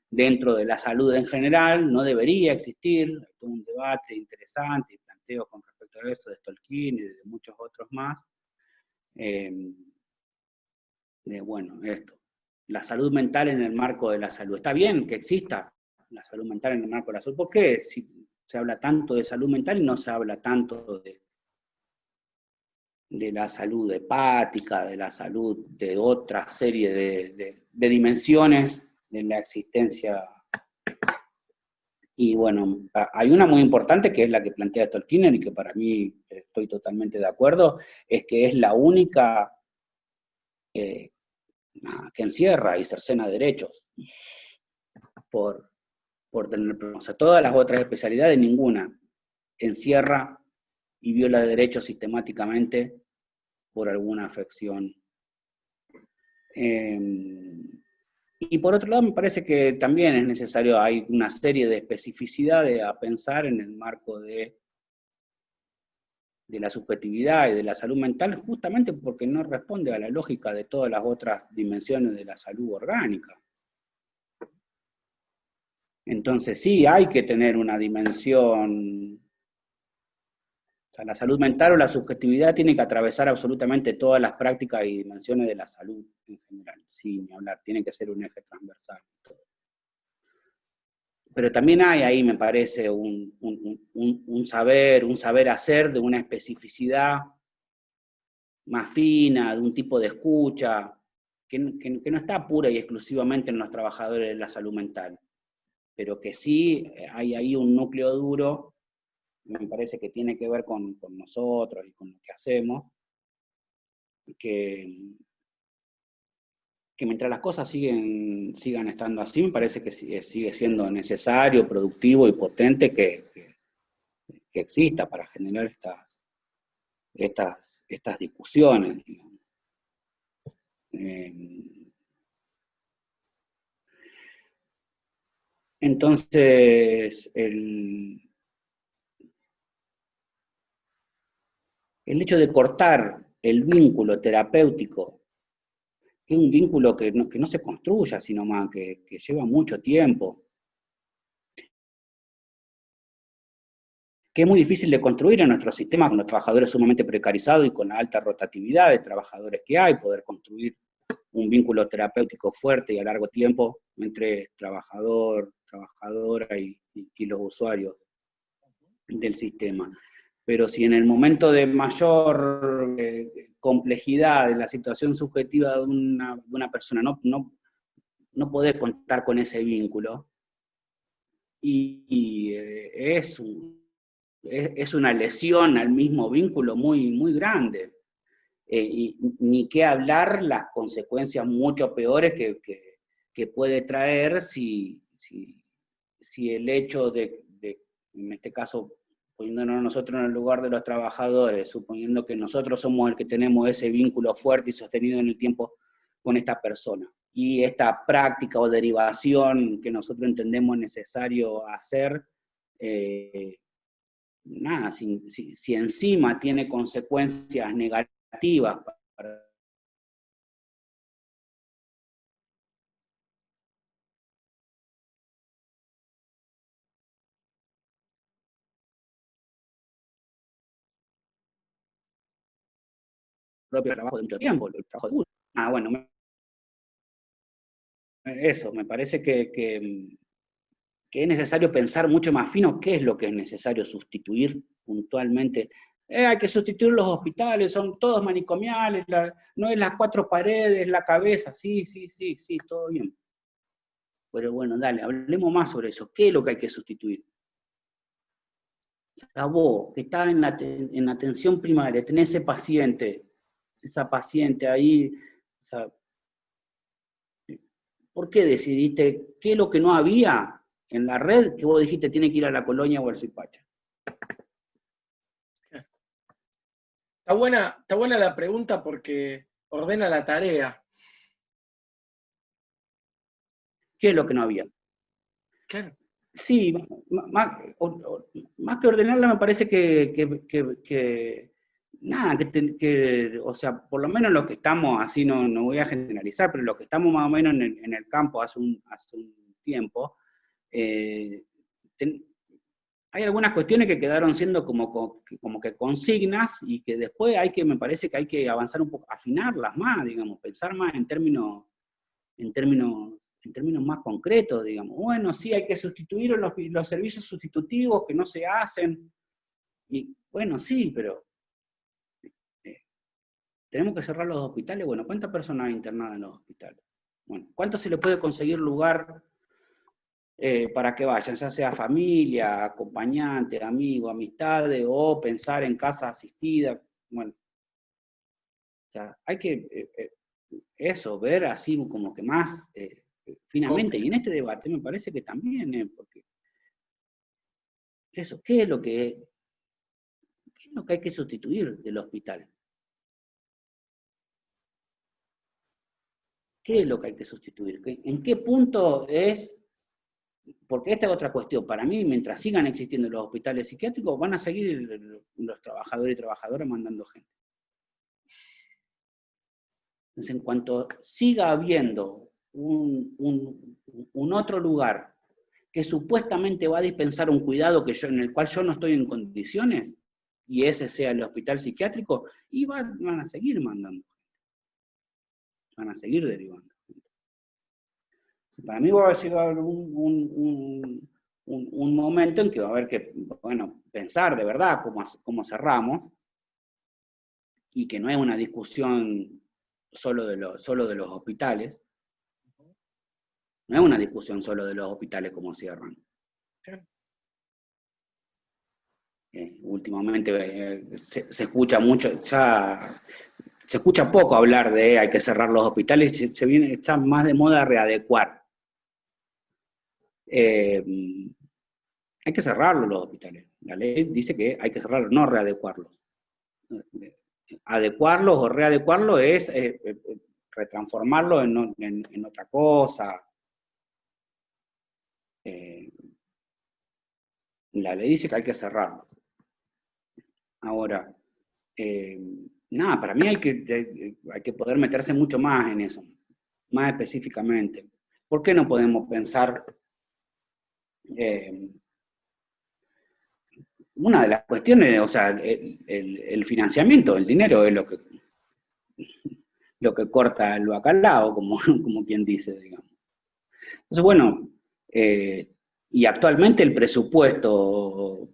dentro de la salud en general, no debería existir. Hay todo un debate interesante y planteos con respecto a eso de Tolkien y de muchos otros más. Bueno, esto, la salud mental en el marco de la salud. Está bien que exista la salud mental en el marco de la salud. ¿Por qué si se habla tanto de salud mental y no se habla tanto de la salud hepática, de la salud de otra serie de dimensiones de la existencia? Y bueno, hay una muy importante que es la que plantea Tolkien y que para mí estoy totalmente de acuerdo, es que es la única que encierra y cercena derechos por tener problemas. O sea, todas las otras especialidades, ninguna encierra y viola derechos sistemáticamente por alguna afección. Y por otro lado, me parece que también es necesario, hay una serie de especificidades a pensar en el marco de la subjetividad y de la salud mental, justamente porque no responde a la lógica de todas las otras dimensiones de la salud orgánica. Entonces sí, hay que tener una dimensión. O sea, la salud mental o la subjetividad tiene que atravesar absolutamente todas las prácticas y dimensiones de la salud en general, sin hablar, tiene que ser un eje transversal. Pero también hay ahí, me parece, un saber hacer de una especificidad más fina, de un tipo de escucha, que no está pura y exclusivamente en los trabajadores de la salud mental, pero que sí hay ahí un núcleo duro, me parece que tiene que ver con nosotros y con lo que hacemos, que que mientras las cosas sigan estando así, me parece que sigue siendo necesario, productivo y potente que exista para generar estas discusiones, digamos. Entonces, el hecho de cortar el vínculo terapéutico, que es un vínculo que no se construya, sino más que lleva mucho tiempo, que es muy difícil de construir en nuestro sistema con los trabajadores sumamente precarizados y con la alta rotatividad de trabajadores que hay, poder construir un vínculo terapéutico fuerte y a largo tiempo entre trabajador, trabajadora y los usuarios del sistema. Pero si en el momento de mayor complejidad de la situación subjetiva de una persona no podés contar con ese vínculo, es una lesión al mismo vínculo muy, muy grande. Y ni qué hablar las consecuencias mucho peores que puede traer si el hecho de, en este caso, poniéndonos nosotros en el lugar de los trabajadores, suponiendo que nosotros somos el que tenemos ese vínculo fuerte y sostenido en el tiempo con esta persona, y esta práctica o derivación que nosotros entendemos necesario hacer, nada, si encima tiene consecuencias negativas para el propio trabajo de mucho tiempo, el trabajo de uno. Bueno, eso, me parece que es necesario pensar mucho más fino qué es lo que es necesario sustituir puntualmente. Hay que sustituir los hospitales, son todos manicomiales, no es las cuatro paredes, la cabeza, sí, todo bien. Pero bueno, dale, hablemos más sobre eso. ¿Qué es lo que hay que sustituir? A vos, que estás en la atención primaria, tenés esa paciente ahí, o sea, ¿por qué decidiste qué es lo que no había en la red que vos dijiste tiene que ir a la Colonia o al Suipacha? Está buena la pregunta porque ordena la tarea. ¿Qué es lo que no había? Claro. Sí, más que ordenarla me parece nada, o sea, por lo menos los que estamos, así no voy a generalizar, pero los que estamos más o menos en el campo hace un tiempo, hay algunas cuestiones que quedaron siendo como que consignas y que después me parece que hay que avanzar un poco, afinarlas más, digamos, pensar más en términos más concretos, digamos. Bueno, sí, hay que sustituir los servicios sustitutivos que no se hacen. Y bueno, sí, pero tenemos que cerrar los hospitales. Bueno, ¿cuántas personas hay internadas en los hospitales? Bueno, ¿cuánto se le puede conseguir lugar para que vayan? Ya sea familia, acompañante, amigo, amistades, o pensar en casa asistida. Bueno, o sea, hay que eso, ver así como que más finamente, y en este debate me parece que también, porque eso, ¿qué es lo que hay que sustituir del hospital? ¿Qué es lo que hay que sustituir? ¿En qué punto es? Porque esta es otra cuestión. Para mí, mientras sigan existiendo los hospitales psiquiátricos, van a seguir los trabajadores y trabajadoras mandando gente. Entonces, en cuanto siga habiendo un otro lugar que supuestamente va a dispensar un cuidado en el cual yo no estoy en condiciones, y ese sea el hospital psiquiátrico, y van a seguir mandando, van a seguir derivando. Para mí va a llegar un momento en que va a haber que, bueno, pensar de verdad cómo cerramos, y que no es una discusión solo de los hospitales, no es una discusión solo de los hospitales cómo cierran. Últimamente se escucha mucho, ya se escucha poco hablar de hay que cerrar los hospitales, está más de moda readecuar. Hay que cerrarlos los hospitales. La ley dice que hay que cerrarlos, no readecuarlos. Adecuarlos o readecuarlos es retransformarlo en otra cosa. La ley dice que hay que cerrarlo. Ahora, nada, para mí hay que poder meterse mucho más en eso, más específicamente. ¿Por qué no podemos pensar? Una de las cuestiones, o sea, el financiamiento, el dinero es lo que corta el bacalao, como quien dice, digamos. Entonces, bueno, y actualmente el presupuesto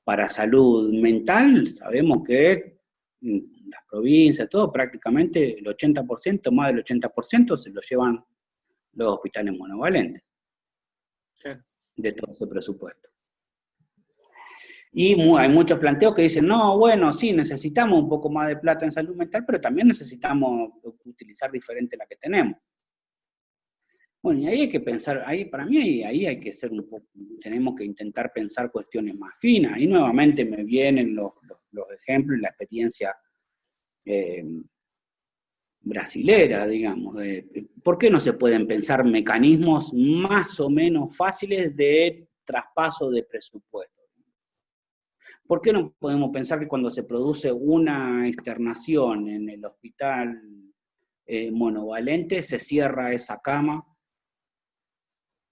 para salud mental, sabemos que las provincias, todo, prácticamente el 80%, más del 80% se lo llevan los hospitales monovalentes, sí, de todo ese presupuesto. Y hay muchos planteos que dicen, no, bueno, sí, necesitamos un poco más de plata en salud mental, pero también necesitamos utilizar diferente la que tenemos. Bueno, y ahí hay que pensar, para mí ahí hay que ser un poco, tenemos que intentar pensar cuestiones más finas. Ahí nuevamente me vienen los ejemplos y la experiencia brasilera, digamos. ¿Por qué no se pueden pensar mecanismos más o menos fáciles de traspaso de presupuesto? ¿Por qué no podemos pensar que cuando se produce una externación en el hospital monovalente, se cierra esa cama?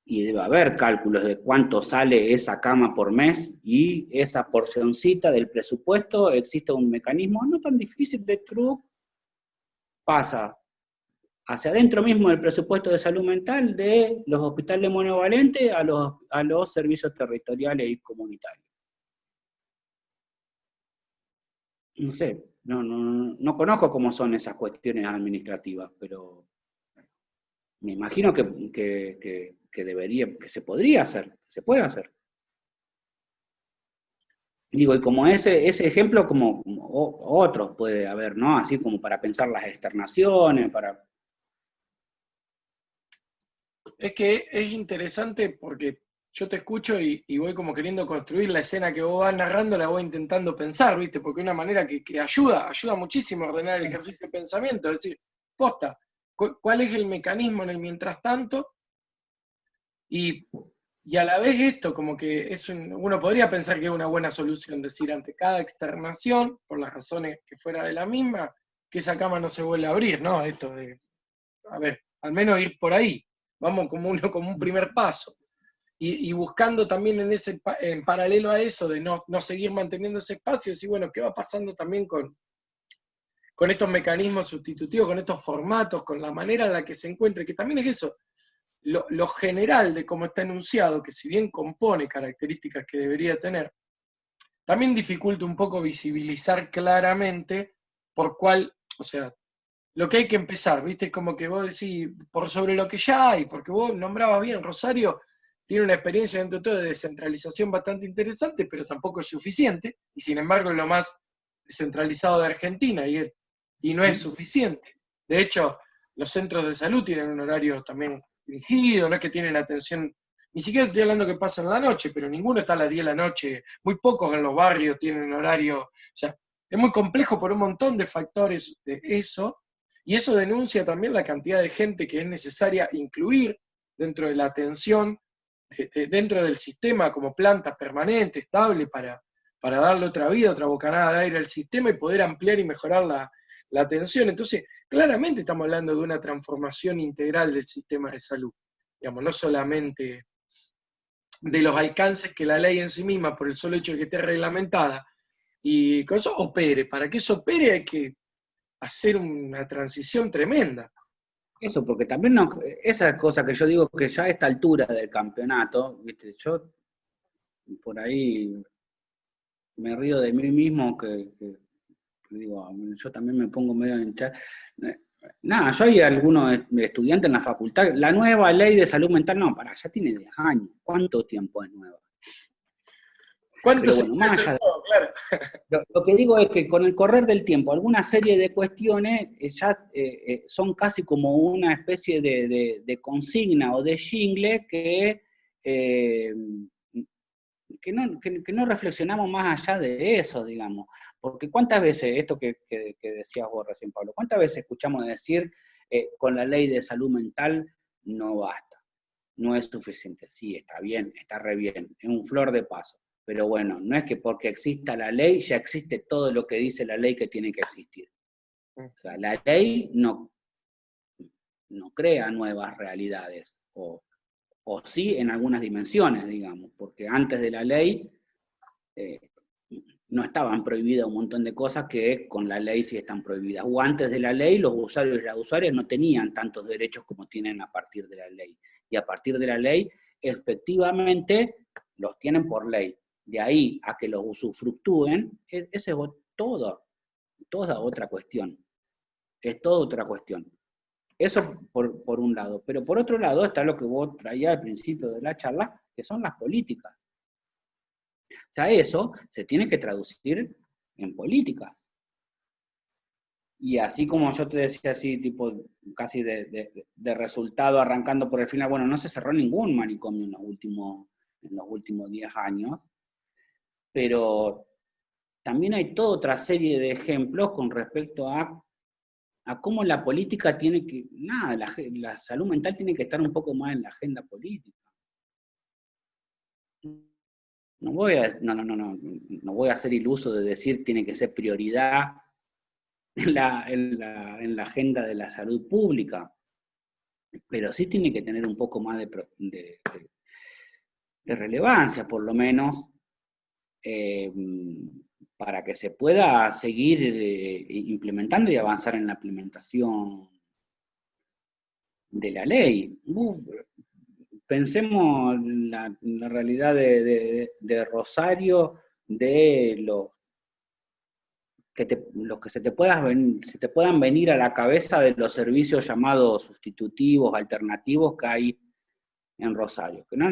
Y debe haber cálculos de cuánto sale esa cama por mes, y esa porcioncita del presupuesto, existe un mecanismo no tan difícil de truco, pasa hacia adentro mismo del presupuesto de salud mental de los hospitales monovalentes a los servicios territoriales y comunitarios. No sé, no conozco cómo son esas cuestiones administrativas, pero me imagino que se podría hacer, se puede hacer. Digo, y como ese ejemplo, como otros puede haber, ¿no? Así como para pensar las externaciones, para... Es que es interesante porque yo te escucho y voy como queriendo construir la escena que vos vas narrando, la voy intentando pensar, ¿viste? Porque una manera que ayuda muchísimo a ordenar el ejercicio de pensamiento, es decir, posta, ¿cuál es el mecanismo en el mientras tanto? Y a la vez esto, como que uno podría pensar que es una buena solución, decir, ante cada externación, por las razones que fuera de la misma, que esa cama no se vuelva a abrir, ¿no? Esto de, a ver, al menos ir por ahí, vamos como un primer paso. Y buscando también en paralelo a eso, de no seguir manteniendo ese espacio, decir, bueno, ¿qué va pasando también con estos mecanismos sustitutivos, con estos formatos, con la manera en la que se encuentre, que también es eso, lo general de cómo está enunciado, que si bien compone características que debería tener, también dificulta un poco visibilizar claramente por cuál, o sea, lo que hay que empezar, ¿viste? Como que vos decís, por sobre lo que ya hay, porque vos nombrabas bien, Rosario tiene una experiencia dentro de todo de descentralización bastante interesante, pero tampoco es suficiente, y sin embargo es lo más descentralizado de Argentina, y no es suficiente. De hecho, los centros de salud tienen un horario también dirigido, no es que tienen atención, ni siquiera estoy hablando que pasa en la noche, pero ninguno está a las 10 de la noche, muy pocos en los barrios tienen horario, o sea, es muy complejo por un montón de factores de eso, y eso denuncia también la cantidad de gente que es necesaria incluir dentro de la atención, dentro del sistema como planta permanente, estable, para darle otra vida, otra bocanada de aire al sistema y poder ampliar y mejorar la atención. Entonces, claramente estamos hablando de una transformación integral del sistema de salud, digamos, no solamente de los alcances que la ley en sí misma, por el solo hecho de que esté reglamentada, y que eso opere. Para que eso opere hay que hacer una transición tremenda. Eso, porque también esa cosa que yo digo que ya a esta altura del campeonato, ¿viste? Yo por ahí me río de mí mismo, que digo, yo también me pongo medio a hinchar. Nada, yo hay algunos estudiantes en la facultad, la nueva ley de salud mental, no, ya tiene 10 años, ¿cuánto tiempo es nueva? ¿Cuánto Pero se bueno, puede más hacer allá de todo? Claro. lo que digo es que con el correr del tiempo, alguna serie de cuestiones ya son casi como una especie de consigna o de jingle eh, que no reflexionamos más allá de eso, digamos. Porque cuántas veces, esto que decías vos recién, Pablo, cuántas veces escuchamos decir, con la ley de salud mental no basta, no es suficiente. Sí, está bien, está re bien, es un flor de paso. Pero bueno, no es que porque exista la ley, ya existe todo lo que dice la ley que tiene que existir. O sea, la ley no crea nuevas realidades, o sí en algunas dimensiones, digamos, porque antes de la ley eh, no estaban prohibidas un montón de cosas que con la ley sí están prohibidas. O antes de la ley los usuarios y las usuarias no tenían tantos derechos como tienen a partir de la ley. Y a partir de la ley, efectivamente, los tienen por ley. De ahí a que los usufructúen, esa es toda otra cuestión. Es toda otra cuestión. Eso por un lado. Pero por otro lado está lo que vos traías al principio de la charla, que son las políticas. O sea, eso se tiene que traducir en políticas. Y así como yo te decía, así, tipo, casi de resultado, arrancando por el final, bueno, no se cerró ningún manicomio en los últimos 10 años, pero también hay toda otra serie de ejemplos con respecto a cómo la política tiene que, nada, la salud mental tiene que estar un poco más en la agenda política. No voy a ser iluso de decir tiene que ser prioridad en la agenda de la salud pública, pero sí tiene que tener un poco más de relevancia, por lo menos, eh, para que se pueda seguir implementando y avanzar en la implementación de la ley. Pensemos en la realidad de Rosario, de los que se te puedan venir a la cabeza de los servicios llamados sustitutivos, alternativos que hay en Rosario. Que no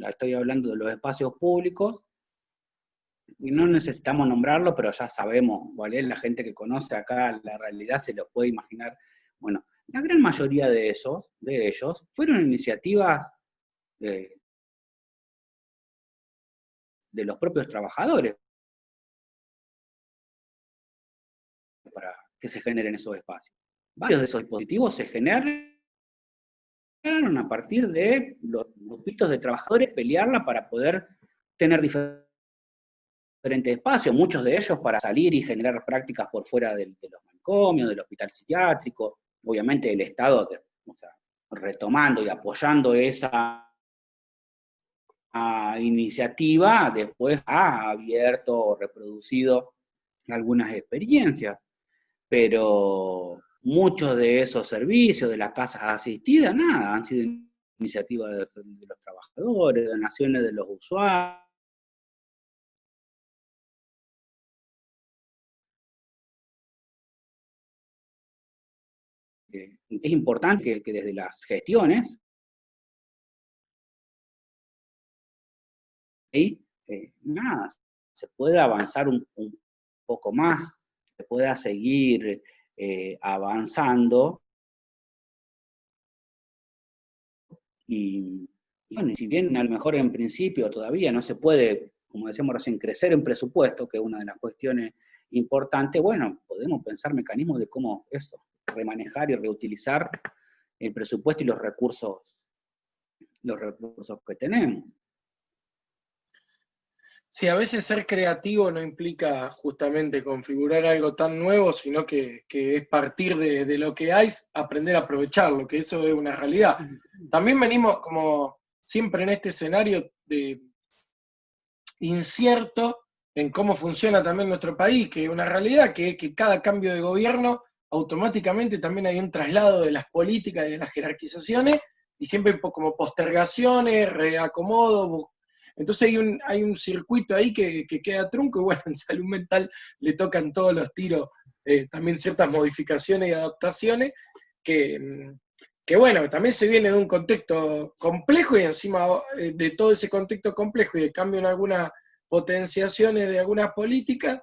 estoy hablando de los espacios públicos, y no necesitamos nombrarlo, pero ya sabemos cuál es la gente que conoce acá la realidad, se los puede imaginar. Bueno, la gran mayoría de ellos, fueron iniciativas de los propios trabajadores para que se generen esos espacios. Varios de esos dispositivos se generan a partir de los grupitos de trabajadores pelearla para poder tener diferentes espacios, muchos de ellos para salir y generar prácticas por fuera de los manicomios, del hospital psiquiátrico, obviamente el Estado, o sea, retomando y apoyando esa iniciativa, después ha abierto o reproducido algunas experiencias, pero muchos de esos servicios, de las casas asistidas, nada, han sido iniciativas de los trabajadores, donaciones de los usuarios. Es importante que desde las gestiones, nada, se pueda avanzar un poco más, se pueda seguir avanzando. Y bueno, si bien a lo mejor en principio todavía no se puede, como decíamos recién, crecer en presupuesto, que es una de las cuestiones importantes, bueno, podemos pensar mecanismos de cómo eso, remanejar y reutilizar el presupuesto y los recursos que tenemos. Sí, a veces ser creativo no implica justamente configurar algo tan nuevo, sino que es partir de lo que hay, aprender a aprovecharlo, que eso es una realidad. También venimos como siempre en este escenario de incierto en cómo funciona también nuestro país, que es una realidad que cada cambio de gobierno automáticamente también hay un traslado de las políticas y de las jerarquizaciones, y siempre como postergaciones, reacomodo. Entonces hay un circuito ahí que queda trunco, y bueno, en salud mental le tocan todos los tiros, también ciertas modificaciones y adaptaciones, que bueno, también se viene de un contexto complejo, y encima de todo ese contexto complejo y de cambio en alguna potenciaciones de algunas políticas,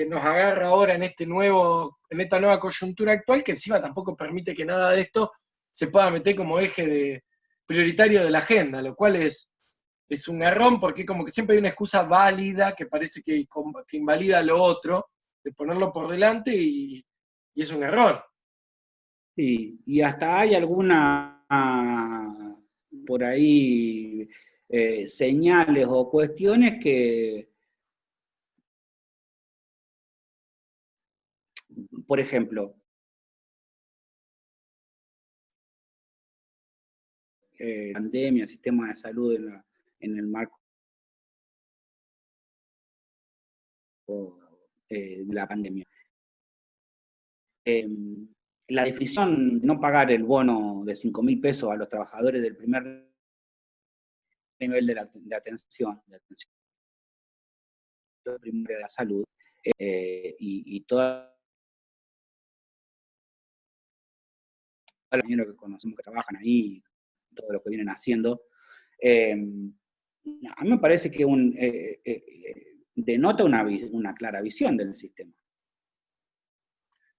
nos agarra ahora en esta nueva coyuntura actual, que encima tampoco permite que nada de esto se pueda meter como eje prioritario de la agenda, lo cual es un garrón, porque como que siempre hay una excusa válida que parece que invalida lo otro, de ponerlo por delante, y es un error. Sí, y hasta hay alguna por ahí señales o cuestiones que, por ejemplo, pandemia, sistema de salud en el marco de la pandemia. La definición de no pagar el bono de 5.000 pesos a los trabajadores del primer nivel de atención primaria de la salud, y toda los compañeros que conocemos que trabajan ahí, todo lo que vienen haciendo, a mí me parece que denota una clara visión del sistema.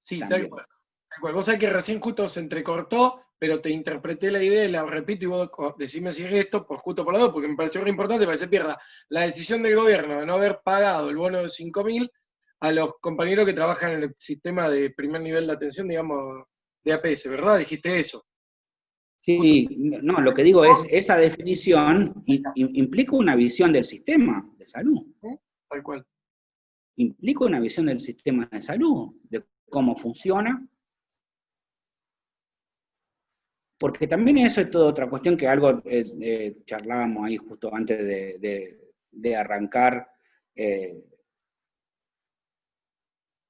Sí, tal cual. Vos sabés que recién justo se entrecortó, pero te interpreté la idea y la repito, y vos decime si es esto, pues justo por la dos, porque me pareció re importante para que se pierda. La decisión del gobierno de no haber pagado el bono de 5.000 a los compañeros que trabajan en el sistema de primer nivel de atención, digamos, de APS, ¿verdad? Dijiste eso. Sí, no, lo que digo es, esa definición implica una visión del sistema de salud. Tal cual. Implica una visión del sistema de salud, de cómo funciona, porque también eso es toda otra cuestión que algo charlábamos ahí justo antes de arrancar,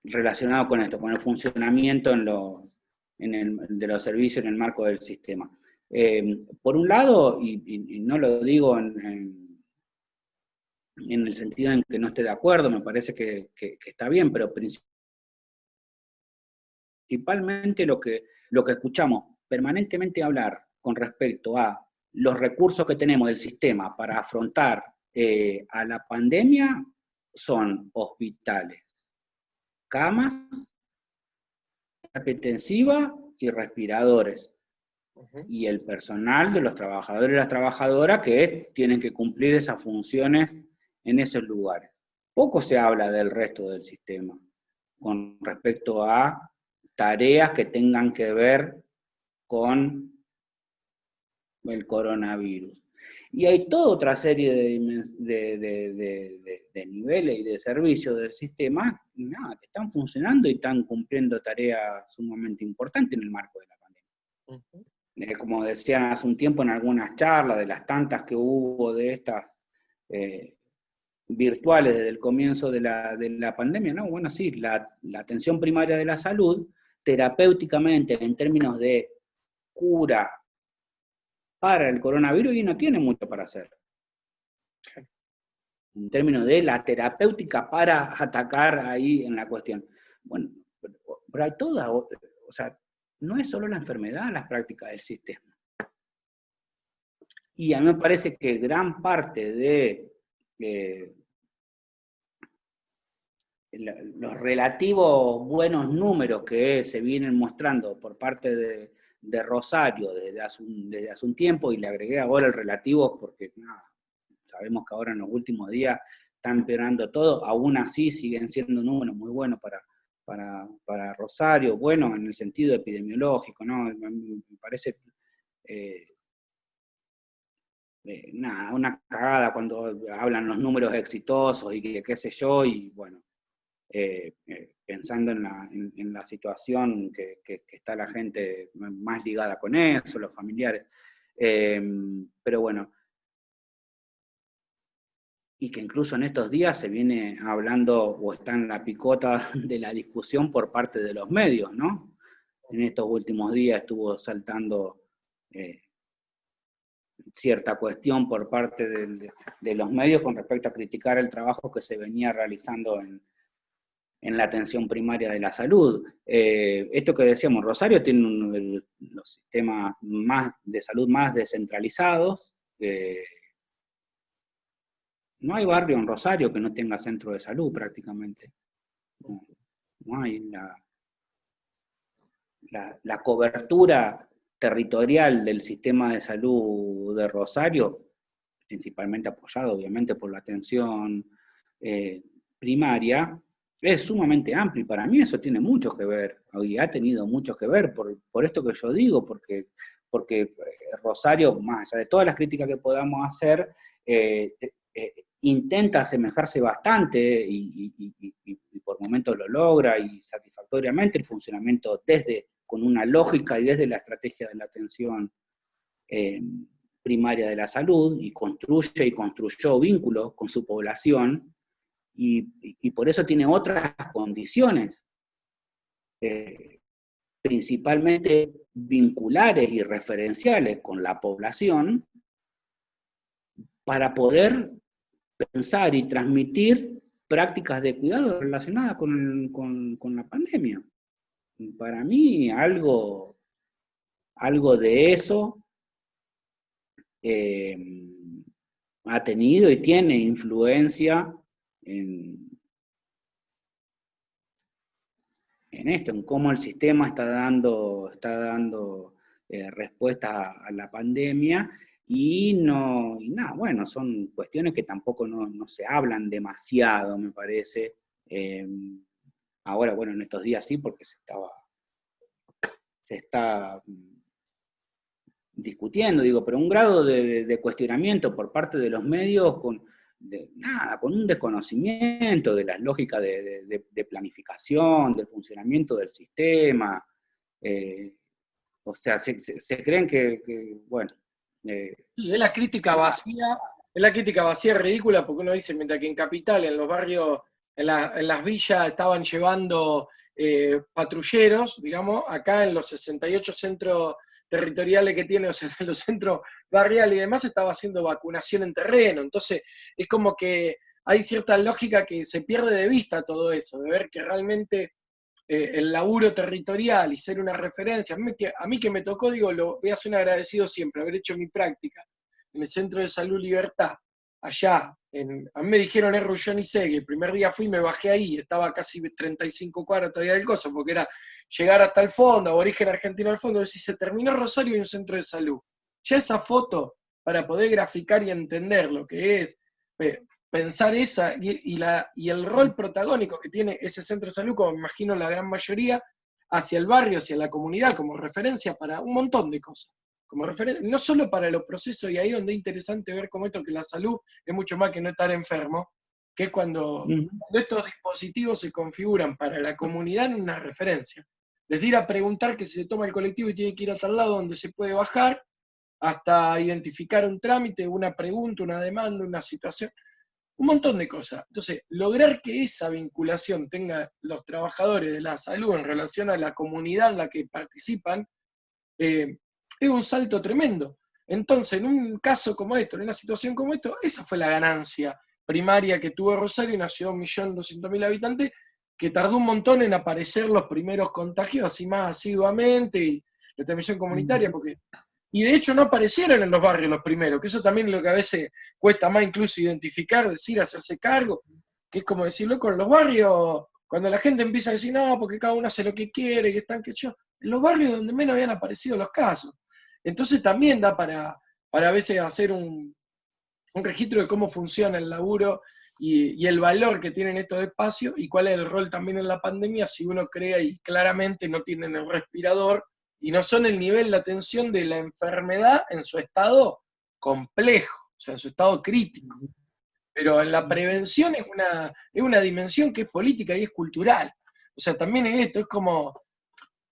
relacionado con esto, con el funcionamiento de los servicios en el marco del sistema. Por un lado, y no lo digo en el sentido en que no esté de acuerdo, me parece que está bien, pero principalmente lo que escuchamos permanentemente hablar con respecto a los recursos que tenemos del sistema para afrontar a la pandemia son hospitales, camas, terapia intensiva y respiradores. Y el personal de los trabajadores y las trabajadoras que tienen que cumplir esas funciones en esos lugares. Poco se habla del resto del sistema con respecto a tareas que tengan que ver con el coronavirus. Y hay toda otra serie de niveles y de servicios del sistema que están funcionando y están cumpliendo tareas sumamente importantes en el marco de la pandemia. Como decían hace un tiempo en algunas charlas, de las tantas que hubo de estas virtuales desde el comienzo de la pandemia, ¿no? Bueno, sí, la atención primaria de la salud, terapéuticamente, en términos de cura para el coronavirus, y no tiene mucho para hacer. En términos de la terapéutica para atacar ahí en la cuestión. Bueno, pero hay toda, o sea, no es solo la enfermedad las prácticas del sistema. Y a mí me parece que gran parte de los relativos buenos números que se vienen mostrando por parte de Rosario desde hace un tiempo, y le agregué ahora el relativo porque sabemos que ahora en los últimos días está empeorando todo, aún así siguen siendo números muy buenos para Rosario, bueno, en el sentido epidemiológico, ¿no? Me parece una cagada cuando hablan los números exitosos y qué sé yo, y bueno, pensando en la situación que está la gente más ligada con eso, los familiares, pero bueno, y que incluso en estos días se viene hablando o está en la picota de la discusión por parte de los medios, ¿no? En estos últimos días estuvo saltando cierta cuestión por parte de los medios con respecto a criticar el trabajo que se venía realizando en la atención primaria de la salud. Esto que decíamos, Rosario tiene uno de los sistemas de salud más descentralizados, No hay barrio en Rosario que no tenga centro de salud prácticamente. No, no hay la cobertura territorial del sistema de salud de Rosario, principalmente apoyado obviamente por la atención primaria, es sumamente amplio y para mí eso tiene mucho que ver, y ha tenido mucho que ver por esto que yo digo, porque Rosario, más allá de todas las críticas que podamos hacer, intenta asemejarse bastante y por momentos lo logra y satisfactoriamente el funcionamiento con una lógica y desde la estrategia de la atención primaria de la salud y construyó vínculos con su población y por eso tiene otras condiciones, principalmente vinculares y referenciales con la población, para poder pensar y transmitir prácticas de cuidado relacionadas con la pandemia. Para mí, algo de eso ha tenido y tiene influencia en esto, en cómo el sistema está dando respuesta a la pandemia y nada, bueno, son cuestiones que tampoco no se hablan demasiado, me parece. Ahora, bueno, en estos días sí, porque se está discutiendo, digo, pero un grado de cuestionamiento por parte de los medios con un desconocimiento de las lógicas de planificación, del funcionamiento del sistema. O sea, se creen bueno. Sí, es la crítica vacía ridícula, porque uno dice, mientras que en Capital, en los barrios, en las villas estaban llevando patrulleros, digamos, acá en los 68 centros territoriales que tiene, o sea, en los centros barriales y demás, estaba haciendo vacunación en terreno. Entonces, es como que hay cierta lógica que se pierde de vista todo eso, de ver que realmente el laburo territorial y ser una referencia, a mí que me tocó, digo, lo voy a ser un agradecido siempre, haber hecho mi práctica en el Centro de Salud Libertad, allá, a mí me dijeron es Rullón y Segue, el primer día fui, me bajé ahí, estaba casi 35 cuadras todavía del coso, porque era llegar hasta el fondo, aborigen argentino al fondo, decir, se terminó Rosario y un centro de salud. Ya esa foto, para poder graficar y entender lo que es, pensar esa y el rol protagónico que tiene ese centro de salud, como me imagino la gran mayoría, hacia el barrio, hacia la comunidad, como referencia para un montón de cosas. Como no solo para los procesos, y ahí donde es interesante ver cómo esto que la salud es mucho más que no estar enfermo, que es cuando estos dispositivos se configuran para la comunidad en una referencia. Desde ir a preguntar que si se toma el colectivo y tiene que ir a tal lado donde se puede bajar, hasta identificar un trámite, una pregunta, una demanda, una situación, un montón de cosas. Entonces, lograr que esa vinculación tenga los trabajadores de la salud en relación a la comunidad en la que participan, es un salto tremendo. Entonces, en un caso como esto, en una situación como esto, esa fue la ganancia primaria que tuvo Rosario, una ciudad de 1.200.000 habitantes, que tardó un montón en aparecer los primeros contagios así más asiduamente, y la transmisión comunitaria, porque y de hecho no aparecieron en los barrios los primeros, que eso también es lo que a veces cuesta más incluso identificar, decir, hacerse cargo, que es como decirlo con los barrios, cuando la gente empieza a decir, no, porque cada uno hace lo que quiere, que están que yo, en los barrios donde menos habían aparecido los casos. Entonces también da para a veces hacer un registro de cómo funciona el laburo y el valor que tienen estos espacios y cuál es el rol también en la pandemia si uno crea y claramente no tienen el respirador y no son el nivel de atención de la enfermedad en su estado complejo, o sea, en su estado crítico. Pero en la prevención es una dimensión que es política y es cultural. O sea, también es esto, es como,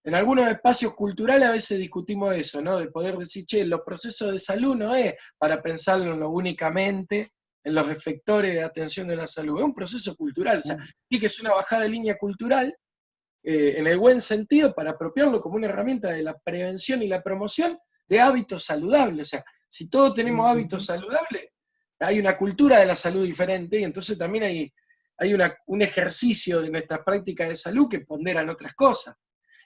en algunos espacios culturales a veces discutimos eso, ¿no? De poder decir, che, los procesos de salud no es para pensarlo únicamente en los efectores de atención de la salud, es un proceso cultural, o sea, sí que es una bajada de línea cultural, en el buen sentido, para apropiarlo como una herramienta de la prevención y la promoción de hábitos saludables. O sea, si todos tenemos hábitos saludables, hay una cultura de la salud diferente y entonces también hay un ejercicio de nuestras prácticas de salud que ponderan otras cosas.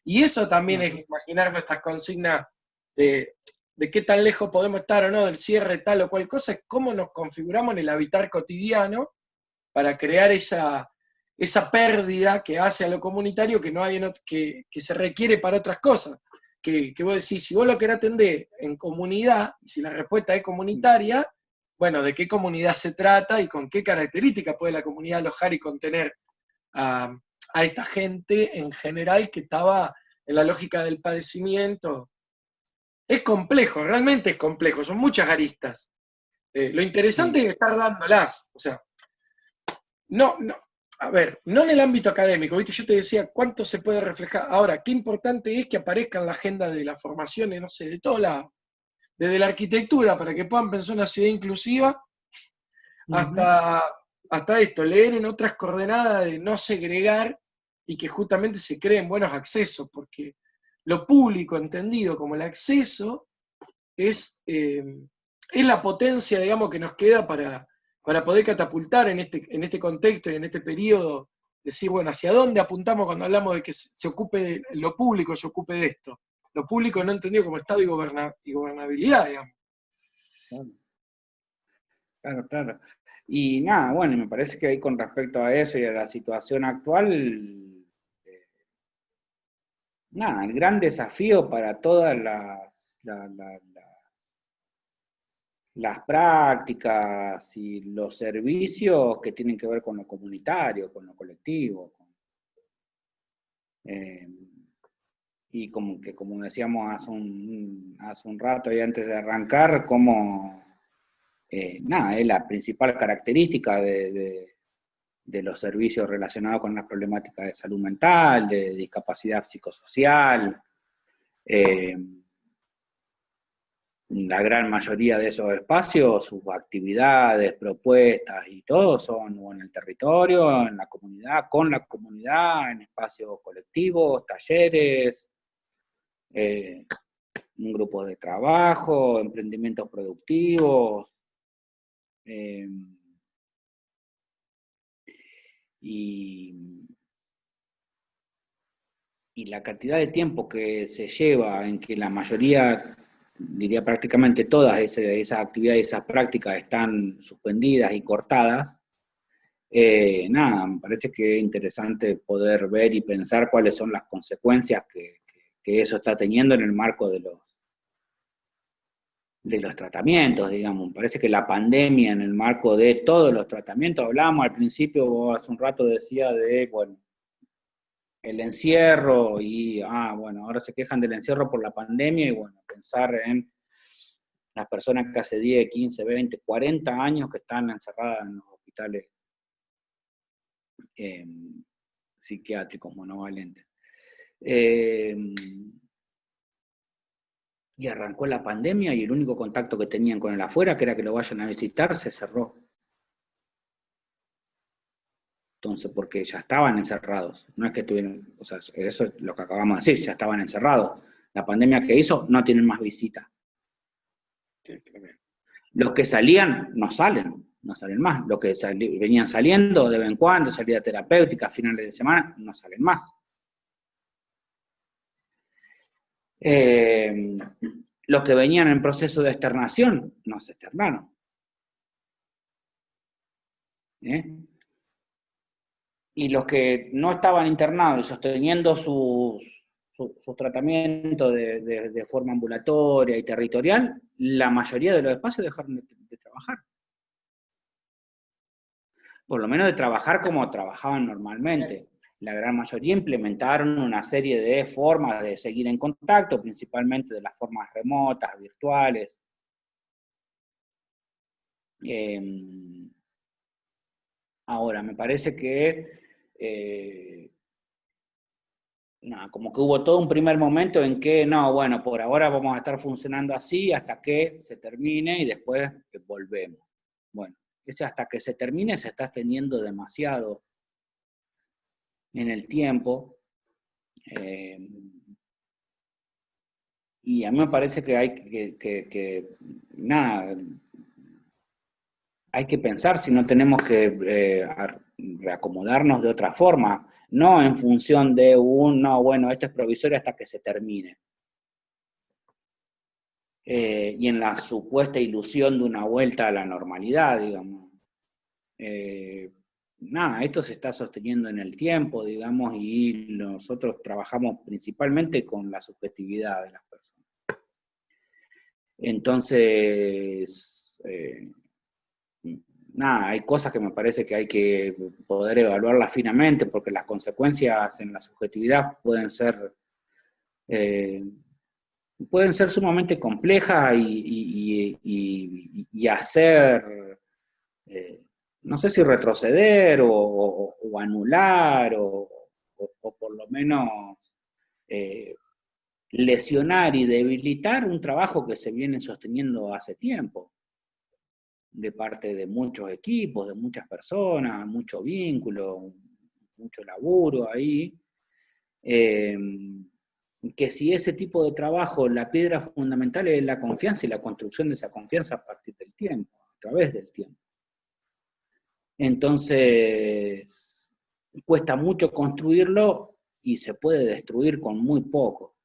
Y eso también es imaginar nuestras consignas de de qué tan lejos podemos estar o no del cierre de tal o cual cosa, es cómo nos configuramos en el habitar cotidiano para crear esa pérdida que hace a lo comunitario que no hay que se requiere para otras cosas. Que vos decís, si vos lo querés atender en comunidad, y si la respuesta es comunitaria, bueno, ¿de qué comunidad se trata y con qué características puede la comunidad alojar y contener a esta gente en general que estaba en la lógica del padecimiento? Es complejo, realmente es complejo, son muchas aristas. Lo interesante es estar dándolas, o sea, no, a ver, no en el ámbito académico, ¿viste? Yo te decía cuánto se puede reflejar. Ahora, qué importante es que aparezca en la agenda de las formaciones, no sé, de todos lados. Desde la arquitectura, para que puedan pensar una ciudad inclusiva, hasta esto, leer en otras coordenadas de no segregar y que justamente se creen buenos accesos, porque lo público entendido como el acceso es la potencia, digamos, que nos queda para poder catapultar en este contexto y en este periodo, decir, bueno, ¿hacia dónde apuntamos cuando hablamos de que se ocupe lo público, se ocupe de esto? Lo público no entendido como Estado y gobernabilidad, digamos. Claro, claro. Y nada, bueno, me parece que ahí con respecto a eso y a la situación actual, nada, el gran desafío para todas las prácticas y los servicios que tienen que ver con lo comunitario, con lo colectivo. Y como decíamos hace un rato y antes de arrancar, como nada, es la principal característica de los servicios relacionados con las problemáticas de salud mental, de discapacidad psicosocial. La gran mayoría de esos espacios, sus actividades, propuestas y todo son o en el territorio, en la comunidad, con la comunidad, en espacios colectivos, talleres, grupos de trabajo, emprendimientos productivos. Y la cantidad de tiempo que se lleva en que la mayoría, diría prácticamente todas esas actividades, esas prácticas están suspendidas y cortadas, nada, me parece que es interesante poder ver y pensar cuáles son las consecuencias que eso está teniendo en el marco de los tratamientos, digamos. Me parece que la pandemia en el marco de todos los tratamientos, hablábamos al principio, vos hace un rato decía de, bueno, el encierro y, bueno, ahora se quejan del encierro por la pandemia y, bueno, pensar en las personas que hace 10, 15, 20, 40 años que están encerradas en los hospitales psiquiátricos monovalentes. Y arrancó la pandemia y el único contacto que tenían con el afuera, que era que lo vayan a visitar, se cerró. Entonces, porque ya estaban encerrados, no es que tuvieron, o sea, eso es lo que acabamos de decir, ya estaban encerrados. La pandemia que hizo, no tienen más visitas. Los que salían, no salen más. Los que venían saliendo de vez en cuando, salida terapéutica, finales de semana, no salen más. Los que venían en proceso de externación, no se externaron. Y los que no estaban internados y sosteniendo sus tratamientos de forma ambulatoria y territorial, la mayoría de los espacios dejaron de trabajar. Por lo menos de trabajar como trabajaban normalmente. La gran mayoría implementaron una serie de formas de seguir en contacto, principalmente de las formas remotas, virtuales. Ahora, me parece que como que hubo todo un primer momento en que, no, bueno, por ahora vamos a estar funcionando así hasta que se termine y después volvemos. Bueno, ese hasta que se termine se está extendiendo demasiado en el tiempo. Y a mí me parece que hay hay que pensar si no tenemos que reacomodarnos de otra forma, no en función de no, bueno, esto es provisorio hasta que se termine. y en la supuesta ilusión de una vuelta a la normalidad, digamos. Nada, esto se está sosteniendo en el tiempo, digamos, y nosotros trabajamos principalmente con la subjetividad de las personas. Entonces, nada, hay cosas que me parece que hay que poder evaluarlas finamente, porque las consecuencias en la subjetividad pueden ser sumamente complejas y hacer, no sé si retroceder o anular o por lo menos lesionar y debilitar un trabajo que se viene sosteniendo hace tiempo, de parte de muchos equipos, de muchas personas, mucho vínculo, mucho laburo ahí. Que si ese tipo de trabajo, la piedra fundamental es la confianza y la construcción de esa confianza a partir del tiempo, a través del tiempo. Entonces, cuesta mucho construirlo y se puede destruir con muy poco.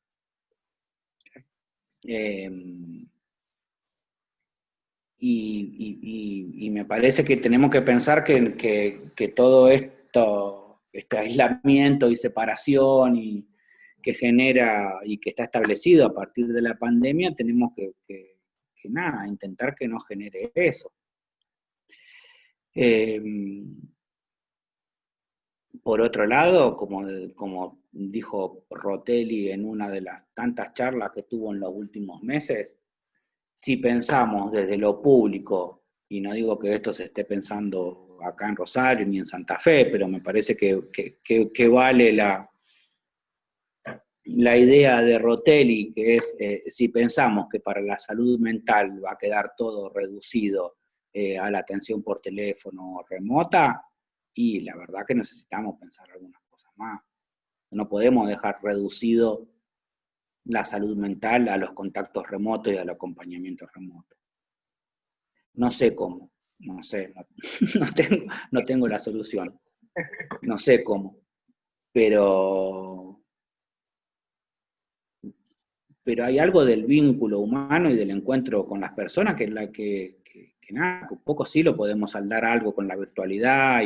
Y me parece que tenemos que pensar que todo esto, este aislamiento y separación y que genera y que está establecido a partir de la pandemia, tenemos que nada, intentar que no genere eso. Por otro lado, como dijo Rotelli en una de las tantas charlas que tuvo en los últimos meses, si pensamos desde lo público, y no digo que esto se esté pensando acá en Rosario ni en Santa Fe, pero me parece que vale la idea de Rotelli, que es, si pensamos que para la salud mental va a quedar todo reducido a la atención por teléfono remota, y la verdad que necesitamos pensar algunas cosas más. No podemos dejar reducido la salud mental a los contactos remotos y al acompañamiento remoto. No sé cómo, no sé, no tengo la solución, no sé cómo, pero hay algo del vínculo humano y del encuentro con las personas que es la que nada, un poco sí lo podemos saldar algo con la virtualidad,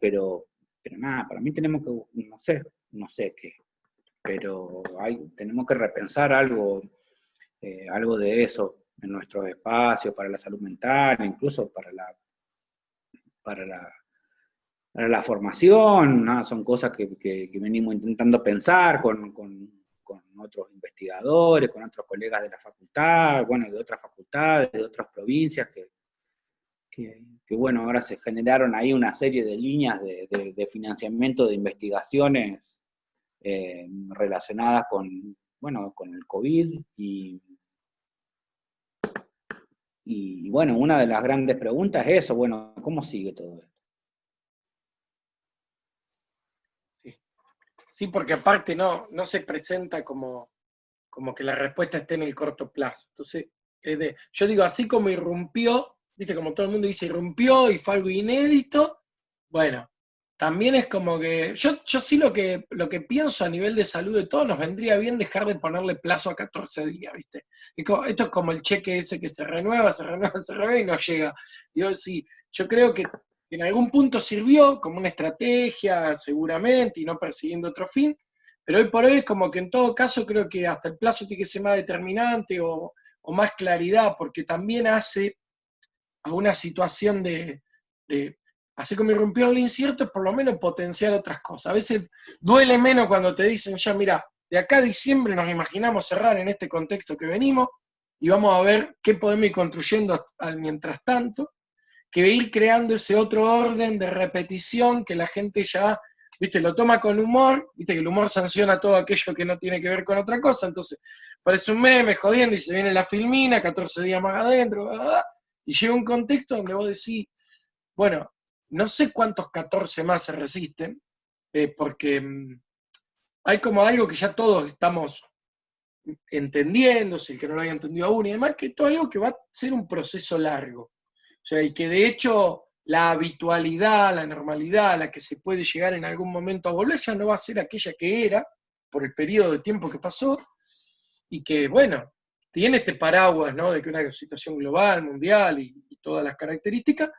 pero nada, para mí tenemos que, no sé qué, pero tenemos que repensar algo de eso en nuestros espacios para la salud mental, incluso para la formación, ¿no? Son cosas que venimos intentando pensar con otros investigadores, con otros colegas de la facultad, bueno, de otras facultades, de otras provincias, que bueno, ahora se generaron ahí una serie de líneas de financiamiento de investigaciones relacionadas con el COVID, y bueno, una de las grandes preguntas es eso, bueno, ¿cómo sigue todo esto? Sí, porque aparte no se presenta como que la respuesta esté en el corto plazo. Entonces, yo digo, así como irrumpió, viste, como todo el mundo dice, irrumpió y fue algo inédito, bueno, también es como que, yo sí lo que pienso a nivel de salud de todos, nos vendría bien dejar de ponerle plazo a 14 días, viste. Esto es como el cheque ese que se renueva y no llega. Yo creo que en algún punto sirvió como una estrategia, seguramente, y no persiguiendo otro fin, pero hoy por hoy es como que en todo caso creo que hasta el plazo tiene que ser más determinante o más claridad, porque también hace a una situación así como irrumpieron el incierto, es por lo menos potenciar otras cosas. A veces duele menos cuando te dicen, ya mira, de acá a diciembre nos imaginamos cerrar en este contexto que venimos y vamos a ver qué podemos ir construyendo mientras tanto, que ir creando ese otro orden de repetición que la gente ya, viste, lo toma con humor, viste que el humor sanciona todo aquello que no tiene que ver con otra cosa, entonces parece un meme jodiendo y se viene la filmina, 14 días más adentro, y llega un contexto donde vos decís, bueno, no sé cuántos 14 más se resisten, porque hay como algo que ya todos estamos entendiendo, si el que no lo haya entendido aún, y además que esto es algo que va a ser un proceso largo. O sea, y que de hecho la habitualidad, la normalidad a la que se puede llegar en algún momento a volver ya no va a ser aquella que era, por el periodo de tiempo que pasó, y que, bueno, tiene este paraguas, ¿no? De que una situación global, mundial y todas las características,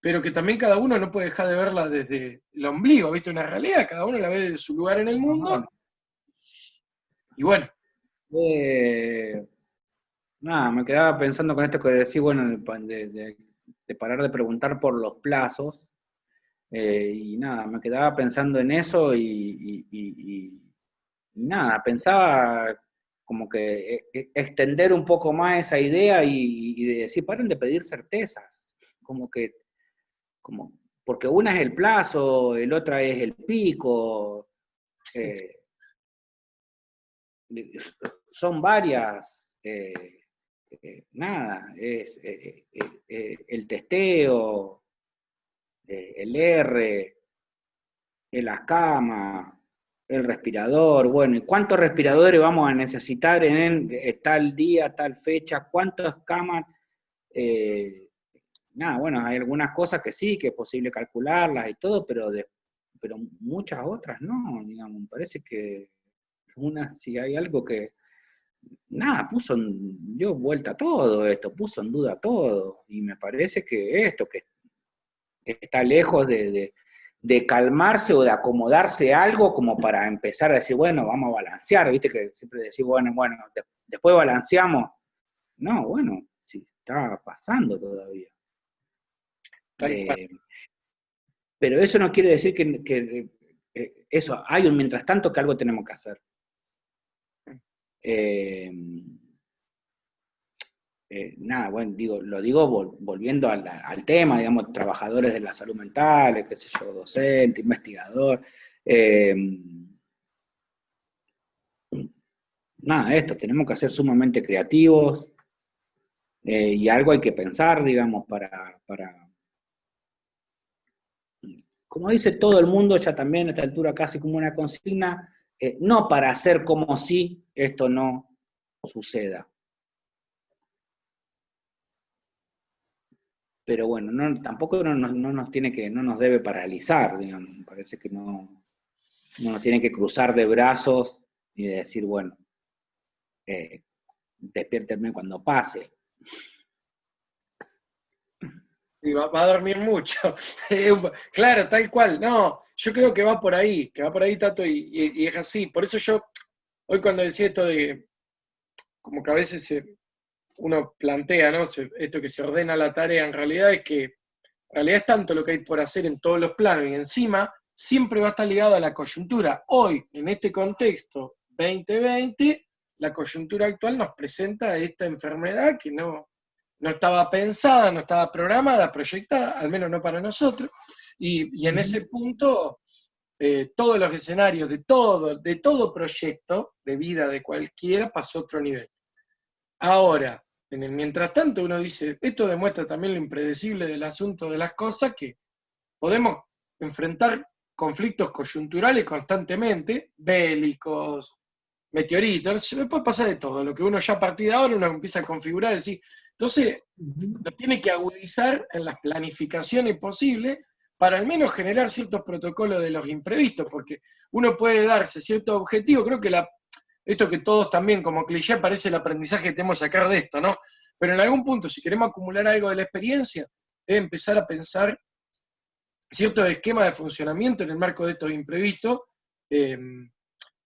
pero que también cada uno no puede dejar de verla desde el ombligo, ¿viste? Una realidad, cada uno la ve desde su lugar en el mundo, y bueno. Nada, me quedaba pensando con esto que decís, bueno, de parar de preguntar por los plazos, y nada, me quedaba pensando en eso y nada, pensaba como que extender un poco más esa idea y de decir, paren de pedir certezas, como que, como, porque una es el plazo, el otra es el pico, eh, son varias, nada, es el testeo, el R, el ASCAMA, el respirador, bueno, ¿y cuántos respiradores vamos a necesitar en tal día, tal fecha? ¿Cuántas camas? Nada, bueno, hay algunas cosas que sí, que es posible calcularlas y todo, pero muchas otras no, digamos, me parece que si hay algo que, nada, dio vuelta a todo esto, puso en duda todo, y me parece que esto, que está lejos de calmarse o de acomodarse algo como para empezar a decir, bueno, vamos a balancear, viste que siempre decís, bueno, después balanceamos. No, bueno, sí, está pasando todavía. Pero eso no quiere decir que eso, hay un mientras tanto que algo tenemos que hacer. Nada, bueno, lo digo volviendo al tema, digamos, trabajadores de la salud mental, qué sé yo, docente, investigador. Nada, esto, tenemos que ser sumamente creativos, y algo hay que pensar, digamos, como dice todo el mundo, ya también a esta altura casi como una consigna, no para hacer como si esto no suceda. Pero bueno, tampoco no nos debe paralizar, digamos, me parece que no nos tiene que cruzar de brazos y de decir, bueno, despiértenme cuando pase. Y va a dormir mucho. Claro, tal cual. No, yo creo que va por ahí, Tato, y es así. Por eso yo, hoy cuando decía esto de, como que a veces uno plantea, ¿no? Esto que se ordena la tarea, en realidad es que, en realidad es tanto lo que hay por hacer en todos los planos, y encima siempre va a estar ligado a la coyuntura. Hoy, en este contexto 2020, la coyuntura actual nos presenta esta enfermedad que no estaba pensada, no estaba programada, proyectada, al menos no para nosotros, y en ese punto todos los escenarios de todo proyecto de vida de cualquiera pasó a otro nivel. Ahora, en el mientras tanto uno dice, esto demuestra también lo impredecible del asunto de las cosas, que podemos enfrentar conflictos coyunturales constantemente, bélicos, meteoritos, se puede pasar de todo, lo que uno ya a partir de ahora uno empieza a configurar, decir, entonces lo tiene que agudizar en las planificaciones posibles para al menos generar ciertos protocolos de los imprevistos, porque uno puede darse cierto objetivo, creo que esto que todos también como cliché parece el aprendizaje que tenemos que sacar de esto, ¿no? Pero en algún punto, si queremos acumular algo de la experiencia, es empezar a pensar ciertos esquemas de funcionamiento en el marco de estos imprevistos,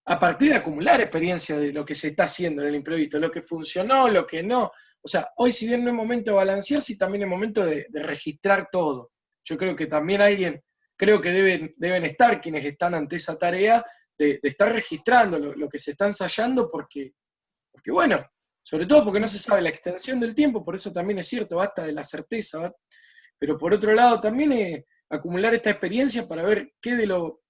a partir de acumular experiencia de lo que se está haciendo en el imprevisto, lo que funcionó, lo que no. O sea, hoy si bien no es momento de balancear, sí también es momento de registrar todo. Yo creo que también creo que deben estar quienes están ante esa tarea de estar registrando lo que se está ensayando, porque bueno, sobre todo porque no se sabe la extensión del tiempo, por eso también es cierto, basta de la certeza, ¿verdad? Pero por otro lado también es acumular esta experiencia para ver qué de lo